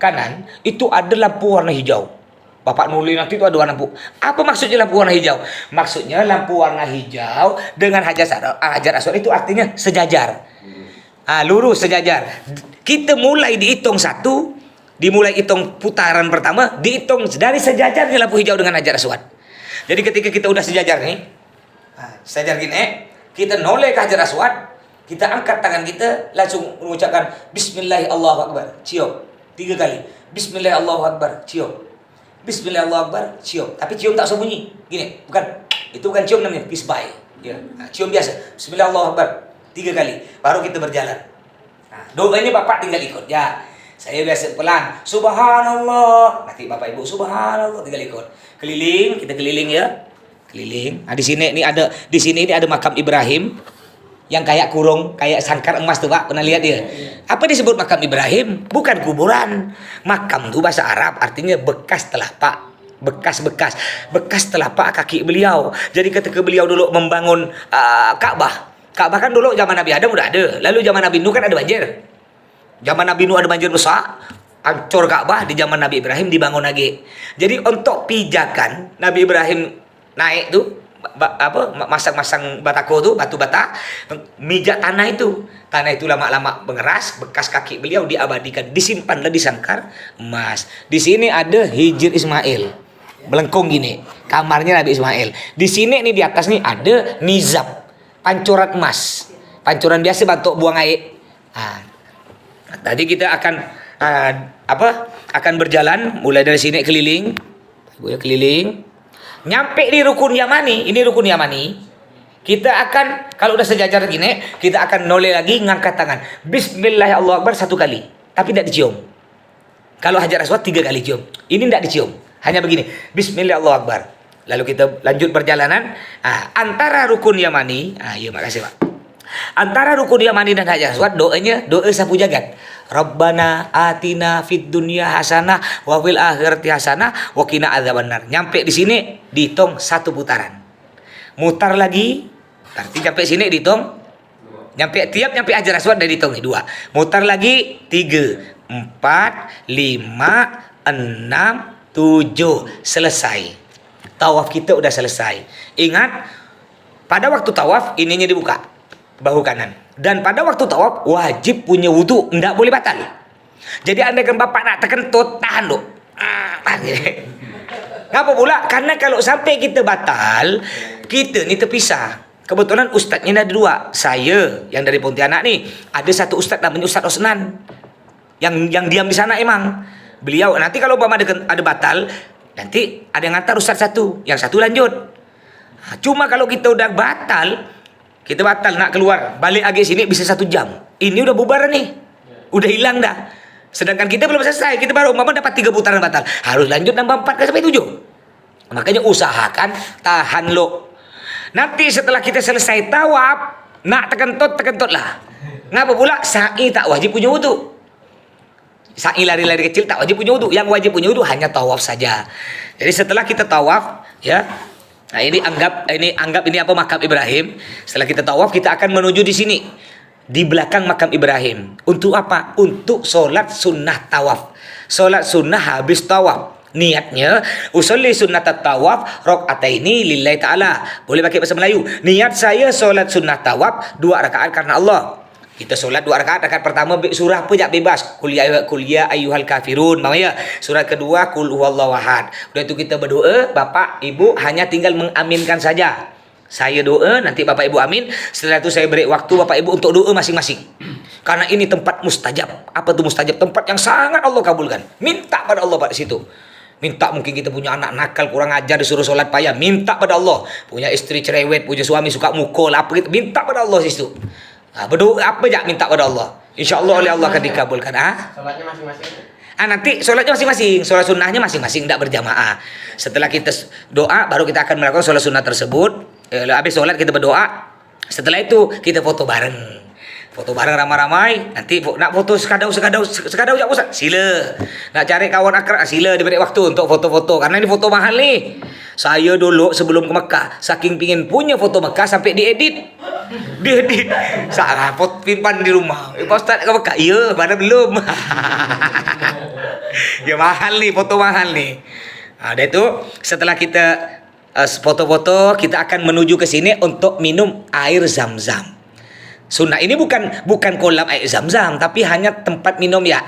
kanan itu ada lampu warna hijau. Bapak nulis nanti itu ada warna lampu. Apa maksudnya lampu warna hijau? Maksudnya lampu warna hijau dengan Hajar Aswad itu artinya sejajar. Lurus sejajar. Kita mulai dihitung satu, dimulai hitung putaran pertama, dihitung dari sejajarnya lampu hijau dengan Hajar Aswad. Jadi ketika kita udah sejajar nih, sejajar gini, kita noleh ke Hajar Aswad, kita angkat tangan kita, langsung mengucapkan Bismillahirrahmanirrahim, cium 3 kali. Bismillahirrahmanirrahim, cium. Bismillahirrahmanirrahim, cium. Tapi cium tak sembunyi. Gini, bukan. Itu bukan cium namanya, bisbai. Ya. Cium biasa. Bismillahirrahmanirrahim 3 kali. Baru kita berjalan. Nah, doanya Bapak tinggal ikut. Ya. Saya biasa pelan. Subhanallah. Nanti Bapak Ibu subhanallah tinggal ikut. Keliling, kita keliling ya. Keliling. Nah, di sini ini ada makam Ibrahim yang kayak kurung, kayak sangkar emas tuh Pak, pernah lihat dia? Apa disebut makam Ibrahim? Bukan kuburan. Makam itu bahasa Arab artinya bekas telapak, bekas telapak kaki beliau. Jadi ketika beliau dulu membangun Ka'bah kan dulu zaman Nabi Adam udah ada. Lalu zaman Nabi Nuh kan ada banjir. Zaman Nabi Nuh ada banjir besar, hancur Ka'bah. Di zaman Nabi Ibrahim dibangun lagi. Jadi untuk pijakan Nabi Ibrahim naik tuh masang batako tuh, batu bata, mijak tanah itu lama-lama mengeras, bekas kaki beliau diabadikan, disimpanlah di sangkar emas. Di sini ada Hijr Ismail melengkung gini, kamarnya Nabi Ismail. Di sini nih di atas nih ada nizab, pancuran emas, pancuran biasa untuk buang air. Tadi kita akan berjalan mulai dari sini keliling, keliling. Nyampe di rukun Yamani, ini rukun Yamani. Kita akan, kalau udah sejajar gini, kita akan noleh lagi, ngangkat tangan. Bismillahirrahmanirrahim 1 kali, tapi tidak dicium. Kalau Hajar Aswad 3 kali cium. Ini tidak dicium, hanya begini. Bismillahirrahmanirrahim. Lalu kita lanjut perjalanan. Antara rukun Yamani, iya makasih Pak. Antara rukun Yamani dan Hajar Aswad doanya doa sapu jagat. Rabbana atina fid dunya hasanah wa fil akhirati hasanah wa qina adzabannar. Nyampe di sini dihitung 1 putaran. Mutar lagi, berarti sampai sini dihitung. Nyampe Hajar Aswad dari dihitung 2. Mutar lagi 3, 4, 5, 6, 7. Selesai. Tawaf kita udah selesai. Ingat, pada waktu tawaf ininya dibuka, bahu kanan. Dan pada waktu tawaf wajib punya wudu, enggak boleh batal. Jadi andai kan Bapak nak terkentut, tahan dulu. Ngapa pula? Karena kalau sampai kita batal, kita ni terpisah. Kebetulan ustadznya ada 2. Saya yang dari Pontianak nih, ada satu ustadz namanya Ustadz Osnan. Yang diam di sana emang. Beliau nanti kalau Bapak ada batal, nanti ada yang ngantar ustadz satu, yang satu lanjut. Cuma kalau kita udah batal, kita batal nak keluar, balik lagi sini bisa 1 jam. Ini udah bubar nih, udah hilang dah. Sedangkan kita belum selesai, kita baru dapat 3 putaran batal. Harus lanjut nambah 4 sampai 7. Makanya usahakan tahan lo. Nanti setelah kita selesai tawaf, nak tekentut lah. Ngapa pula? Sa'i tak wajib punya wudu. Sa'i lari-lari kecil tak wajib punya wudu. Yang wajib punya wudu hanya tawaf saja. Jadi setelah kita tawaf, ya. Nah ini anggap ini apa, makam Ibrahim. Setelah kita tawaf kita akan menuju di sini, di belakang makam Ibrahim. Untuk apa? Untuk sholat sunnah tawaf. Sholat sunnah habis tawaf. Niatnya usolli sunnat tawaf rakaataini lillahi ta'ala. Boleh pakai bahasa Melayu. Niat saya sholat sunnah tawaf 2 rakaat karena Allah. Kita solat 2 rakaat. Rakaat pertama surah apa jak bebas. Qul ya ayyuhal kafirun. Maknanya surah kedua qul huwallahu ahad. Udah itu kita berdoa, Bapak Ibu hanya tinggal mengaminkan saja. Saya doa, nanti Bapak Ibu amin. Setelah itu saya beri waktu Bapak Ibu untuk doa masing-masing. Karena ini tempat mustajab. Apa itu mustajab? Tempat yang sangat Allah kabulkan. Minta pada Allah pada situ. Minta, mungkin kita punya anak nakal, kurang ajar, disuruh sholat payah, minta pada Allah. Punya istri cerewet, punya suami suka mukul, apa gitu, minta pada Allah situ. Berdoa apa jak minta pada Allah. InsyaAllah oleh Allah akan dikabulkan.
Sholatnya masing-masing.
Nanti sholatnya masing-masing, sholat sunnahnya masing-masing, tidak berjamaah. Setelah kita doa, baru kita akan melakukan sholat sunnah tersebut. Habis sholat kita berdoa. Setelah itu kita foto bareng. Foto bareng ramai-ramai. Nanti nak foto sekadau ya Ustaz, sila. Nak cari kawan akrab, sila diberi waktu untuk foto-foto. Karena ini foto mahal nih. Saya dulu sebelum ke Mekah, saking pingin punya foto Mekah sampai diedit. Saya simpan di rumah. Pak Ustaz ke Mekah? Iya, mana belum. Ya mahal nih, foto mahal nih. Ada itu setelah kita foto-foto, kita akan menuju ke sini untuk minum air zam-zam. Sunnah ini bukan kolam air zam-zam, tapi hanya tempat minum ya.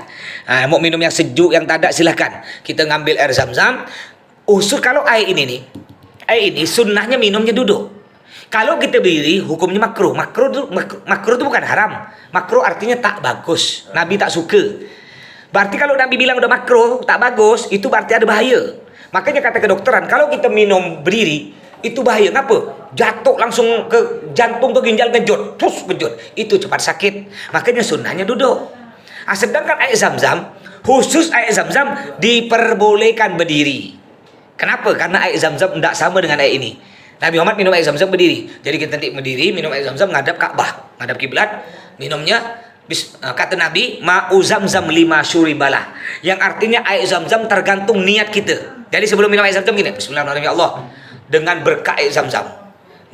Mau minum yang sejuk, yang tak ada silahkan. Kita ngambil air zam-zam. Usul kalau air ini nih, air ini sunnahnya minumnya duduk. Kalau kita berdiri, hukumnya makruh. Makruh itu bukan haram. Makruh artinya tak bagus. Nabi tak suka. Berarti kalau Nabi bilang udah makruh, tak bagus, itu berarti ada bahaya. Makanya kata kedokteran, kalau kita minum berdiri, itu bahaya. Kenapa? Jatuh langsung ke jantung, ke ginjal, kejut. Terus kejut. Itu cepat sakit. Makanya sunnahnya duduk. Sedangkan air zam-zam, khusus air zam-zam diperbolehkan berdiri. Kenapa? Karena air zam-zam tidak sama dengan air ini. Nabi Muhammad minum air zam-zam berdiri. Jadi kita nanti berdiri, minum air zam-zam menghadap Ka'bah, menghadap kiblat, minumnya. Kata Nabi, ma'u zam-zam lima syuribalah. Yang artinya air zam-zam tergantung niat kita. Jadi sebelum minum air zam-zam gini, bismillahirrahmanirrahim, ya Allah, dengan berkah air zam-zam,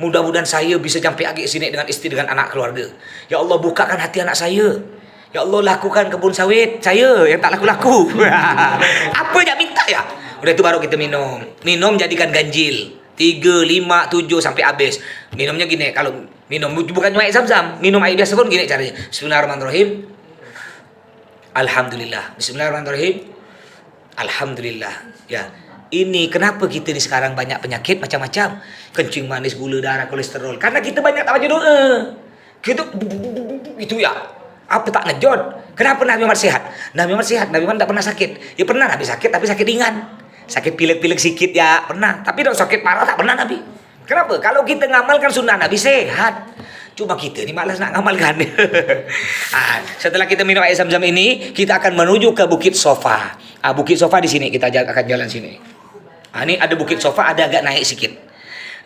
mudah-mudahan saya bisa sampai lagi sini dengan istri, dengan anak keluarga. Ya Allah, bukakan hati anak saya. Ya Allah, lakukan kebun sawit saya yang tak laku-laku. Apa yang minta ya? Udah itu baru kita minum. Minum jadikan ganjil. 3, 5, 7 sampai habis. Minumnya gini, kalau minum bukan cuma air zam-zam, minum air biasa pun gini caranya. Bismillahirrahmanirrahim. Alhamdulillah. Bismillahirrahmanirrahim. Alhamdulillah. Ya. Ini kenapa kita ni sekarang banyak penyakit macam-macam. Kencing manis, gula darah, kolesterol. Karena kita banyak tak baca doa. Kita itu ya. Apa tak ngejot? Kenapa Nabi Muhammad sehat? Nabi Muhammad sehat. Nabi Muhammad tak pernah sakit. Ya pernah Nabi sakit, tapi sakit ringan. Sakit pilek-pilek sikit ya pernah. Tapi dok sakit parah tak pernah Nabi. Kenapa? Kalau kita ngamalkan sunnah Nabi sehat. Cuma kita ni malas nak ngamalkan. Setelah kita minum air zam-zam ini, kita akan menuju ke Bukit Sofa. Bukit Sofa di sini, kita akan jalan sini. Ini ada Bukit Sofa, ada agak naik sikit.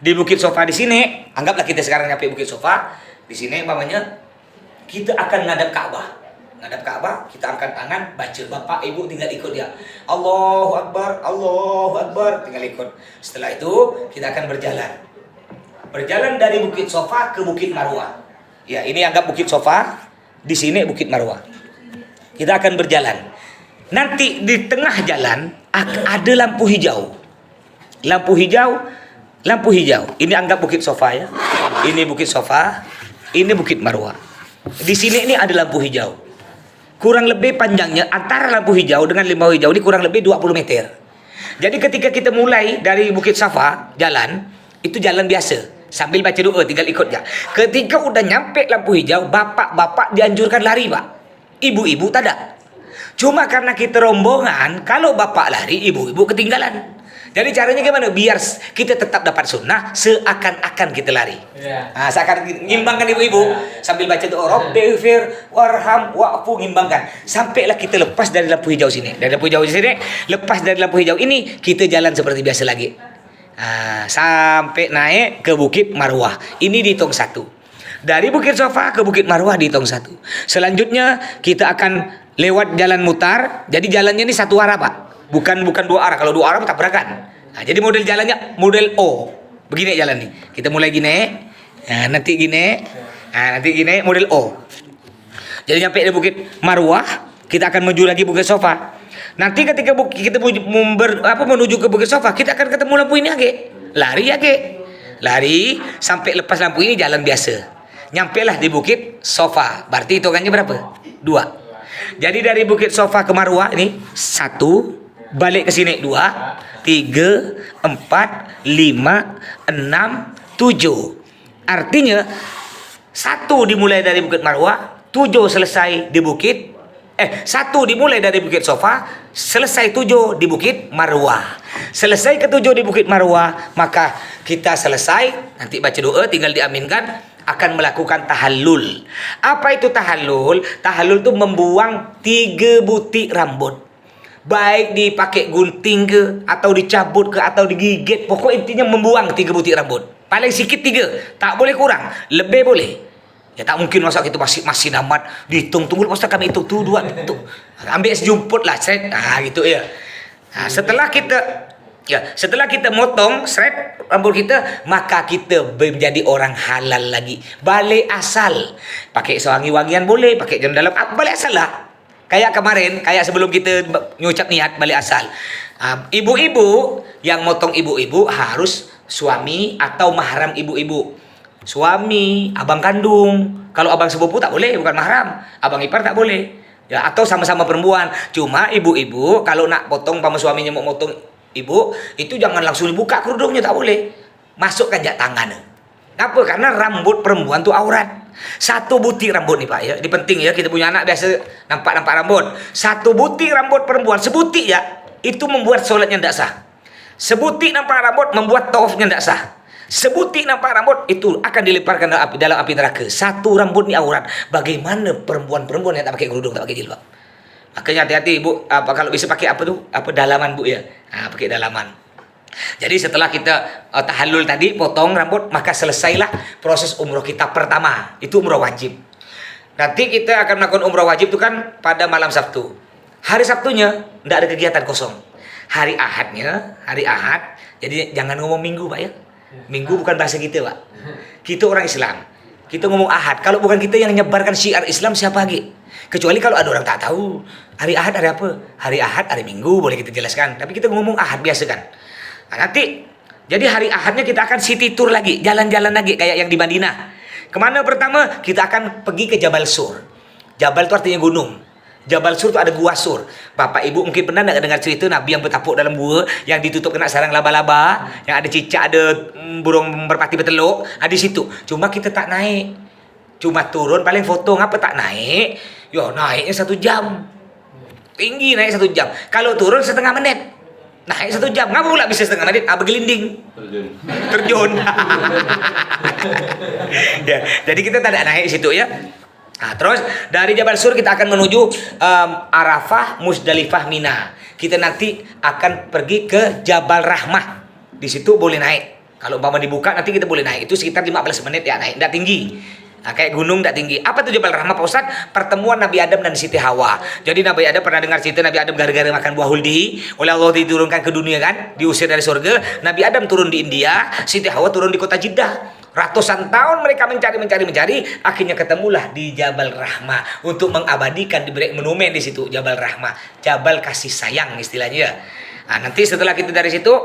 Di Bukit Sofa di sini, anggaplah kita sekarang nyampe Bukit Sofa. Di sini umpamanya kita akan ngadap Ka'bah. Ngadap Ka'bah, kita angkat tangan, baca. Bapak, ibu tinggal ikut dia. Allahu Akbar, Allahu Akbar, tinggal ikut. Setelah itu, kita akan berjalan. Berjalan dari Bukit Sofa ke Bukit Marwah. Ya, ini anggap Bukit Sofa, di sini Bukit Marwah. Kita akan berjalan. Nanti di tengah jalan ada lampu hijau. Lampu hijau. Ini anggap Bukit Sofa ya. Ini Bukit Sofa, ini Bukit Marwah. Di sini ini ada lampu hijau. Kurang lebih panjangnya antara lampu hijau dengan lampu hijau ini kurang lebih 20 meter. Jadi ketika kita mulai dari Bukit Safa jalan, itu jalan biasa. Sambil baca doa, tinggal ikut ya. Ketika udah nyampe lampu hijau, bapak-bapak dianjurkan lari, Pak. Ibu-ibu tak ada. Cuma karena kita rombongan, kalau bapak lari, ibu-ibu ketinggalan. Jadi caranya gimana? Biar kita tetap dapat sunnah, seakan-akan kita lari. Seakan ngimbangkan ibu-ibu. Sambil baca doa, Rabbighfir warham wa'fu, ngimbangkan. Sampailah kita lepas dari lampu hijau sini. Dari lampu hijau sini, lepas dari lampu hijau ini, kita jalan seperti biasa lagi. Sampai naik ke Bukit Marwah. Ini dihitung 1. Dari Bukit Sofa ke Bukit Marwah dihitung 1. Selanjutnya kita akan lewat jalan mutar. Jadi jalannya ini satu arah, Pak. Bukan 2 arah. Kalau 2 arah tabrakan. Jadi model jalannya model O. Begini jalan nih. Kita mulai gini. Nanti gini. Nanti gini model O. Jadi nyampe di Bukit Marwah, kita akan menuju lagi Bukit Sofa. Nanti ketika kita menuju ke Bukit Sofa, kita akan ketemu lampu ini lagi. Lari lagi. Lari sampai lepas lampu ini jalan biasa. Nyampelah di Bukit Sofa. Berarti hitungannya berapa? 2. Jadi dari Bukit Sofa ke Marwah ini 1, balik ke sini 2, 3, 4, 5, 6, 7. Artinya 1 dimulai dari Bukit Marwah, 7 selesai di Bukit 1 dimulai dari Bukit Sofa, selesai 7 di Bukit Marwah. Selesai ke-7 di Bukit Marwah, maka kita selesai, nanti baca doa, tinggal diaminkan, akan melakukan tahallul. Apa itu tahallul? Tahallul itu membuang 3 butir rambut. baik dipakai gunting ke, atau dicabut ke, atau digigit, pokok intinya membuang 3 butir rambut. Paling sikit 3, tak boleh kurang, lebih boleh. Ya tak mungkin masa kita masih namat dihitung, tunggu Ustaz kami hitung tuh 2 itu. Ambil sejumput lah, set. Gitu ya. Setelah kita motong seret rambut kita, maka kita menjadi orang halal lagi. Balik asal. Pakai sewangi-wangian boleh, pakai jam dalam balik asal lah. Kayak kemarin, kayak sebelum kita nyucap niat balik asal. Ibu-ibu yang motong ibu-ibu harus suami atau mahram ibu-ibu. Suami, abang kandung. Kalau abang sepupu tak boleh, bukan mahram. Abang ipar tak boleh. Ya, atau sama-sama perempuan. Cuma ibu-ibu kalau nak potong sama suaminya mau motong ibu, itu jangan langsung dibuka kerudungnya, tak boleh. Masukkan jak tangan. Kenapa? Karena rambut perempuan tu aurat. 1 butir rambut nih Pak ya. Ini penting ya, kita punya anak biasa nampak rambut. 1 butir rambut perempuan, sebutik ya, itu membuat solatnya tidak sah. Sebutik nampak rambut membuat tawafnya tidak sah. Sebutik nampak rambut itu akan dilemparkan dalam api neraka. 1 rambut ni aurat. Bagaimana perempuan-perempuan yang tak pakai kerudung, tak pakai jilbab? Makanya hati-hati Bu, kalau bisa pakai dalaman Bu ya. Pakai dalaman. Jadi setelah kita tahallul tadi, potong rambut, maka selesailah proses umroh kita pertama. Itu umroh wajib. Nanti kita akan melakukan umroh wajib itu kan pada malam Sabtu. Hari Sabtunya tidak ada kegiatan, kosong. Hari Ahad, jadi jangan ngomong Minggu Pak ya. Minggu bukan bahasa kita Pak. Kita orang Islam. Kita ngomong Ahad. Kalau bukan kita yang menyebarkan syiar Islam, siapa lagi? Kecuali kalau ada orang tak tahu hari Ahad hari apa. Hari Ahad hari Minggu boleh kita jelaskan. Tapi kita ngomong Ahad biasa kan. Nanti jadi hari Ahadnya kita akan city tour lagi, jalan-jalan lagi kayak yang di Madinah. Kemana pertama? Kita akan pergi ke Jabal Sur. Jabal itu artinya gunung. Jabal Sur itu ada gua Sur. Bapak Ibu mungkin pernah tak dengar cerita Nabi yang bertapuk dalam gua, yang ditutup kena sarang laba-laba, yang ada cicak, ada burung merpati bertelur, di situ. Cuma kita tak naik. Cuma turun, paling foto ngapa tak naik? Yo, naiknya 1 jam. Tinggi naik 1 jam. Kalau turun setengah menit. Naik 1 jam. Ngapa pula bisa setengah menit? Bergelinding. Terjun. Ya, jadi kita tak ada naik situ ya. Terus dari Jabal Sur kita akan menuju Arafah, Musdalifah, Mina. Kita nanti akan pergi ke Jabal Rahmah. Di situ boleh naik. Kalau umpama dibuka nanti kita boleh naik. Itu sekitar 15 menit ya naik. Tidak tinggi. Kayak gunung tidak tinggi. Apa itu Jabal Rahmah Pak Ustaz? Pertemuan Nabi Adam dan Siti Hawa. Jadi Nabi Adam pernah dengar cerita Nabi Adam gara-gara makan buah huldi oleh Allah diturunkan ke dunia kan, diusir dari surga. Nabi Adam turun di India, Siti Hawa turun di kota Jeddah. Ratusan tahun mereka mencari, akhirnya ketemulah di Jabal Rahmah untuk mengabadikan, diberi monumen di situ Jabal Rahmah, Jabal kasih sayang istilahnya. Nanti setelah kita dari situ,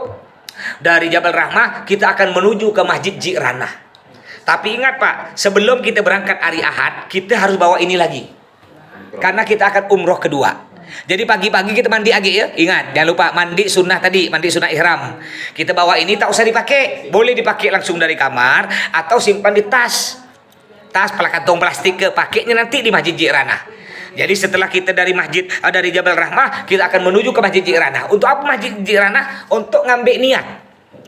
dari Jabal Rahmah kita akan menuju ke Masjid Ji'ranah. Tapi ingat Pak, sebelum kita berangkat hari Ahad, kita harus bawa ini lagi. Karena kita akan umroh kedua. Jadi pagi-pagi kita mandi lagi ya. Ingat, jangan lupa mandi sunnah tadi, mandi sunnah ihram. Kita bawa ini tak usah dipakai. Boleh dipakai langsung dari kamar atau simpan di tas. Tas kantong plastik ke, pakainya nanti di Masjid Ji'ranah. Jadi setelah kita dari Jabal Rahmah, kita akan menuju ke Masjid Ji'ranah. Untuk apa Masjid Ji'ranah? Untuk ngambil niat.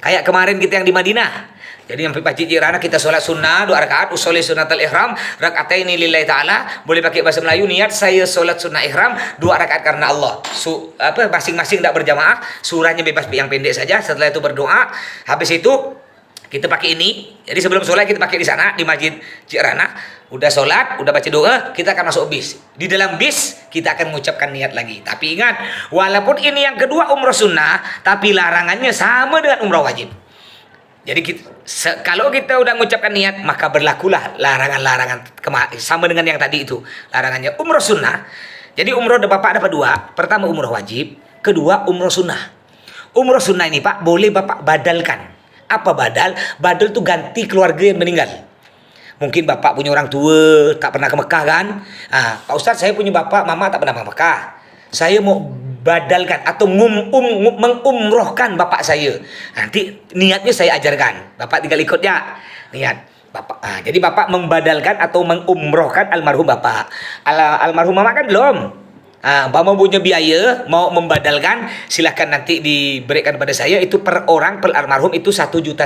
Kayak kemarin kita yang di Madinah. Jadi yang Masjid Ji'ranah kita sholat sunnah 2 rakaat, usolli sunnatul ihram, rakataini lillahi ta'ala. Boleh pakai bahasa Melayu, niat saya sholat sunnah ihram 2 rakaat karena Allah. Masing-masing tidak berjamaah, surahnya bebas yang pendek saja. Setelah itu berdoa, habis itu kita pakai ini. Jadi sebelum sholat kita pakai di sana di Masjid Ji'ranah. Udah sholat, udah baca doa, kita akan masuk bis. Di dalam bis kita akan mengucapkan niat lagi. Tapi ingat, walaupun ini yang kedua umrah sunnah, tapi larangannya sama dengan umrah wajib. Jadi kalau kita udah mengucapkan niat, maka berlakulah larangan-larangan sama dengan yang tadi itu. Larangannya umrah sunnah. Jadi umrah Bapak dapat 2. Pertama umrah wajib, kedua umrah sunnah. Umrah sunnah ini Pak boleh Bapak badalkan. Apa badal? Badal itu ganti keluarga yang meninggal. Mungkin Bapak punya orang tua tak pernah ke Mekah kan? Pak Ustaz, saya punya bapak, mama tak pernah ke Mekah. Saya mau badalkan atau mengumrohkan bapak saya. Nanti niatnya saya ajarkan. Bapak tinggal ikut ya. Niat Bapak. Jadi Bapak membadalkan atau mengumrohkan almarhum Bapak. Almarhum Mama kan belum. Umpama punya biaya mau membadalkan, silahkan nanti diberikan pada saya. Itu per orang per almarhum itu 1,5 juta.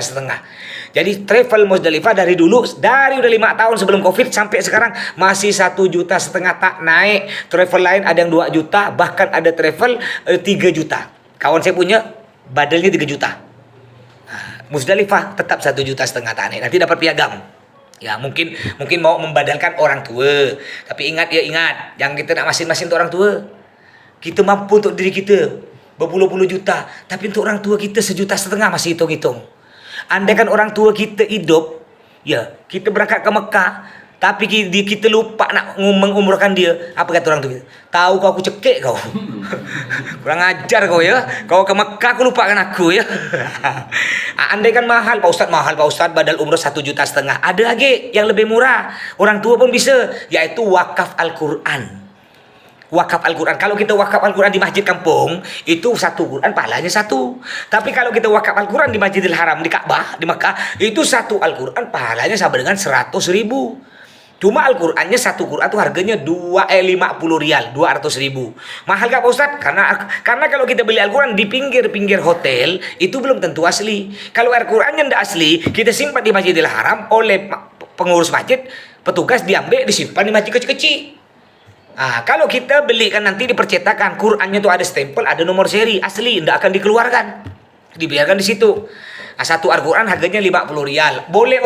Jadi travel Musdalifah dari dulu, dari udah 5 tahun sebelum Covid sampai sekarang masih 1,5 juta, tak naik. Travel lain ada yang 2 juta, bahkan ada travel 3 juta. Kawan saya punya badalnya 3 juta. Musdalifah tetap 1,5 juta tak naik. Nanti dapat piagam. Ya mungkin mau membadalkan orang tua. Tapi ingat, jangan kita nak masing-masing untuk orang tua. Kita mampu untuk diri kita berpuluh-puluh juta, tapi untuk orang tua kita 1,5 juta masih hitung-hitung. Andai kan orang tua kita hidup, ya kita berangkat ke Mekah, tapi kita lupa nak mengumrahkan dia. Apa kata orang tua kita? Tahu kau aku cekik kau. Kurang ajar kau ya. Kau ke Mekah aku lupakan aku ya. Andai kan mahal Pak Ustaz, badal umroh 1,5 juta. Ada lagi yang lebih murah. Orang tua pun bisa, yaitu wakaf Al-Quran. Wakaf Al-Quran. Kalau kita wakaf Al-Quran di masjid kampung, itu satu Quran pahalanya 1. Tapi kalau kita wakaf Al-Quran di Masjidil Haram di Ka'bah di Mekah, itu satu Al-Quran pahalanya sama dengan 100.000. Cuma Al-Qurannya satu Quran itu harganya 50 rial, 200.000. Mahal gak Pak Ustaz? Karena kalau kita beli Al-Quran di pinggir-pinggir hotel, itu belum tentu asli. Kalau Al-Qurannya tidak asli, kita simpan di Masjidil Haram oleh pengurus masjid, petugas diambil, disimpan di masjid kecil-kecil. Kalau kita belikan nanti dipercetakan, Qurannya itu ada stempel, ada nomor seri, asli, tidak akan dikeluarkan. Dibiarkan di situ. Satu Al-Quran harganya 50 rial. Boleh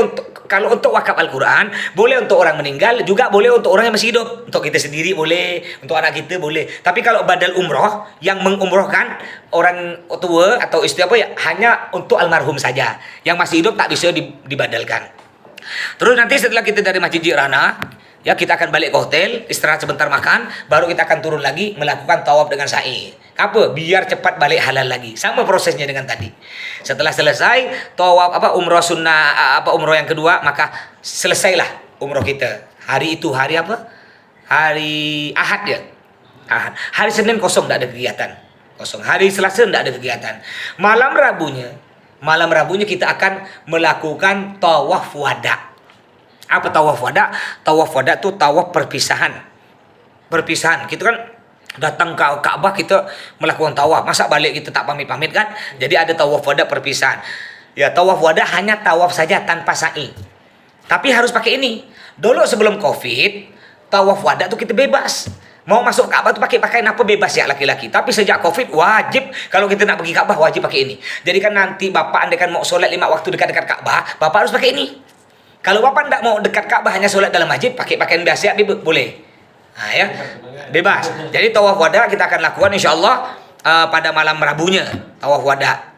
kalau untuk wakaf Al-Quran, boleh untuk orang meninggal, juga boleh untuk orang yang masih hidup. Untuk kita sendiri boleh, untuk anak kita boleh. Tapi kalau badal umroh, yang mengumrohkan orang tua atau istri hanya untuk almarhum saja. Yang masih hidup tak bisa dibadalkan. Terus nanti setelah kita dari Masjid Jirana, ya kita akan balik ke hotel, istirahat sebentar makan, baru kita akan turun lagi melakukan tawaf dengan sa'i. Apa? Biar cepat balik halal lagi. Sama prosesnya dengan tadi. Setelah selesai tawaf umroh sunnah umroh yang kedua, maka selesailah umroh kita. Hari itu hari apa? Hari Ahad ya. Ahad. Hari Senin kosong, tidak ada kegiatan. Kosong. Hari Selasa tidak ada kegiatan. Malam Rabunya kita akan melakukan tawaf wada. Apa tawaf wada? Tawaf wada itu tawaf perpisahan. Kita kan datang ke Ka'bah, kita melakukan tawaf. Masa balik kita tak pamit-pamit kan? Jadi ada tawaf wada perpisahan. Ya, tawaf wada hanya tawaf saja tanpa sa'i. Tapi harus pakai ini. Dulu sebelum Covid, tawaf wada tuh kita bebas. Mau masuk Ka'bah tuh pakai pakaian apa bebas ya laki-laki. Tapi sejak Covid wajib, kalau kita nak pergi Ka'bah wajib pakai ini. Jadi kan nanti Bapak andai kan mau sholat 5 waktu dekat-dekat Ka'bah, Bapak harus pakai ini. Kalau Bapak tidak mau dekat Ka'bah, hanya sholat dalam masjid, pakai pakaian biasa boleh. Ya, bebas. Jadi tawaf wada kita akan lakukan insyaallah pada malam Rabunya. Tawaf wada.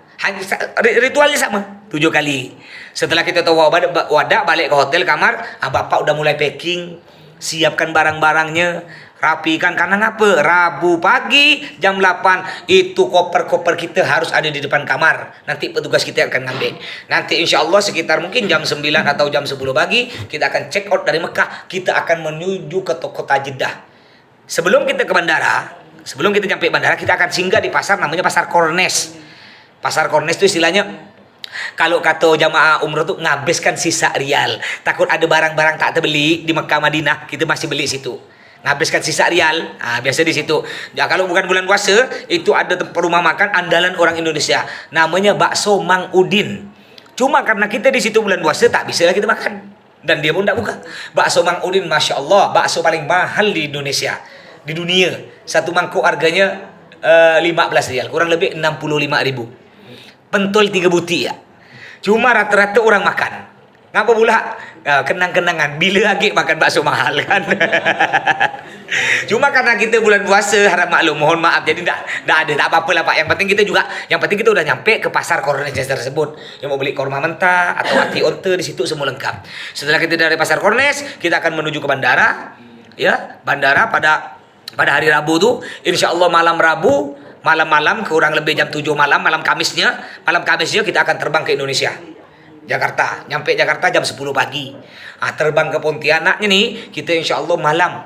Ritualnya sama 7 kali. Setelah kita tawaf wada balik ke hotel kamar, Bapak udah mulai packing, siapkan barang-barangnya, rapikan. Karena ngapa? Rabu pagi jam 8 itu koper-koper kita harus ada di depan kamar. Nanti petugas kita akan ngambil. Nanti insya Allah sekitar mungkin jam 9 atau jam 10 pagi kita akan check out dari Mekah. Kita akan menuju ke kota Jeddah. Sebelum kita ke bandara, sebelum kita sampai bandara, kita akan singgah di pasar namanya Pasar Kornes. Pasar Kornes itu istilahnya, kalau kata jamaah umroh tuh ngabiskan sisa rial. Takut ada barang-barang tak terbeli di Mekah Madinah, kita masih beli situ. Ngabiskan sisa rial, biasa di situ. Ya, kalau bukan bulan puasa, itu ada rumah makan andalan orang Indonesia, namanya bakso Mang Udin. Cuma karena kita di situ bulan puasa, tak bisa kita makan, dan dia pun tak buka. Bakso Mang Udin, masya Allah, bakso paling mahal di Indonesia, di dunia. Satu mangkuk harganya 15 rial, kurang lebih 65.000. Pentol 3 buti ya. Cuma rata-rata orang makan. Ngapa pula? Kenang-kenangan bila lagi makan bakso mahal kan. Cuma karena kita bulan puasa, harap maklum, mohon maaf, jadi tak ada, tak apa-apa lah Pak. Yang penting kita udah nyampe ke pasar Kornes tersebut. Yang mau beli korma mentah atau hati onta, di situ semua lengkap. Setelah kita dari pasar Kornes, kita akan menuju ke bandara. Ya, bandara pada hari Rabu tuh, insya Allah malam Rabu, malam kurang lebih jam 7 malam Kamisnya kita akan terbang ke Indonesia. Jakarta, nyampe Jakarta jam 10 pagi. Terbang ke Pontianaknya nih, kita insya Allah malam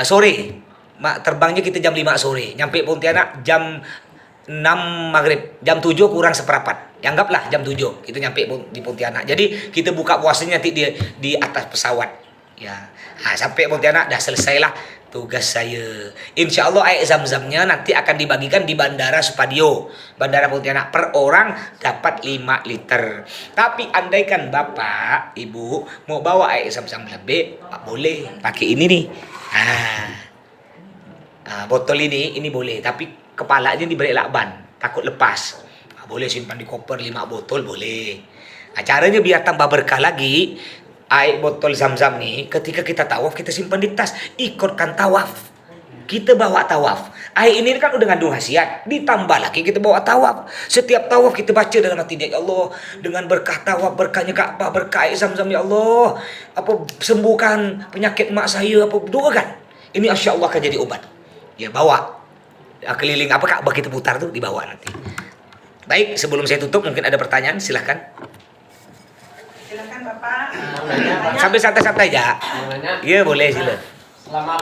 sore. Terbangnya kita jam 5 sore. Nyampe Pontianak jam 6 maghrib. Jam 7 kurang seperempat. Anggaplah jam 7 kita nyampe di Pontianak. Jadi kita buka puasanya nanti di atas pesawat. Ya, sampai Pontianak dah selesailah tugas saya. Insya Allah air zam-zamnya nanti akan dibagikan di Bandara Supadio, Bandara Pontianak, per orang dapat 5 liter. Tapi andaikan Bapak, Ibu mau bawa air zam-zam lebih, boleh pakai ini nih. Botol ini boleh, tapi kepalanya diberi lakban, takut lepas. Boleh simpan di koper 5 botol boleh. Caranya biar tambah berkah lagi. Air botol zam-zam nih, ketika kita tawaf kita simpan di tas, ikutkan tawaf. Kita bawa tawaf. Air ini kan udah ngandung khasiat, ditambah lagi kita bawa tawaf. Setiap tawaf kita baca dalam hati dia, ya Allah, dengan berkah tawaf, berkahnya Ka'bah, berkah air zam-zam, ya Allah, sembuhkan penyakit mak saya, doakan. Ini insya Allah akan jadi obat. Ya bawa keliling Ka'bah kita putar tuh, dibawa nanti. Baik, sebelum saya tutup mungkin ada pertanyaan, silahkan.
Silakan Bapak.
Mau nanya, Pak?
Sambil santai-santai aja.
Mau nanya?
Iya boleh, silakan.
Selama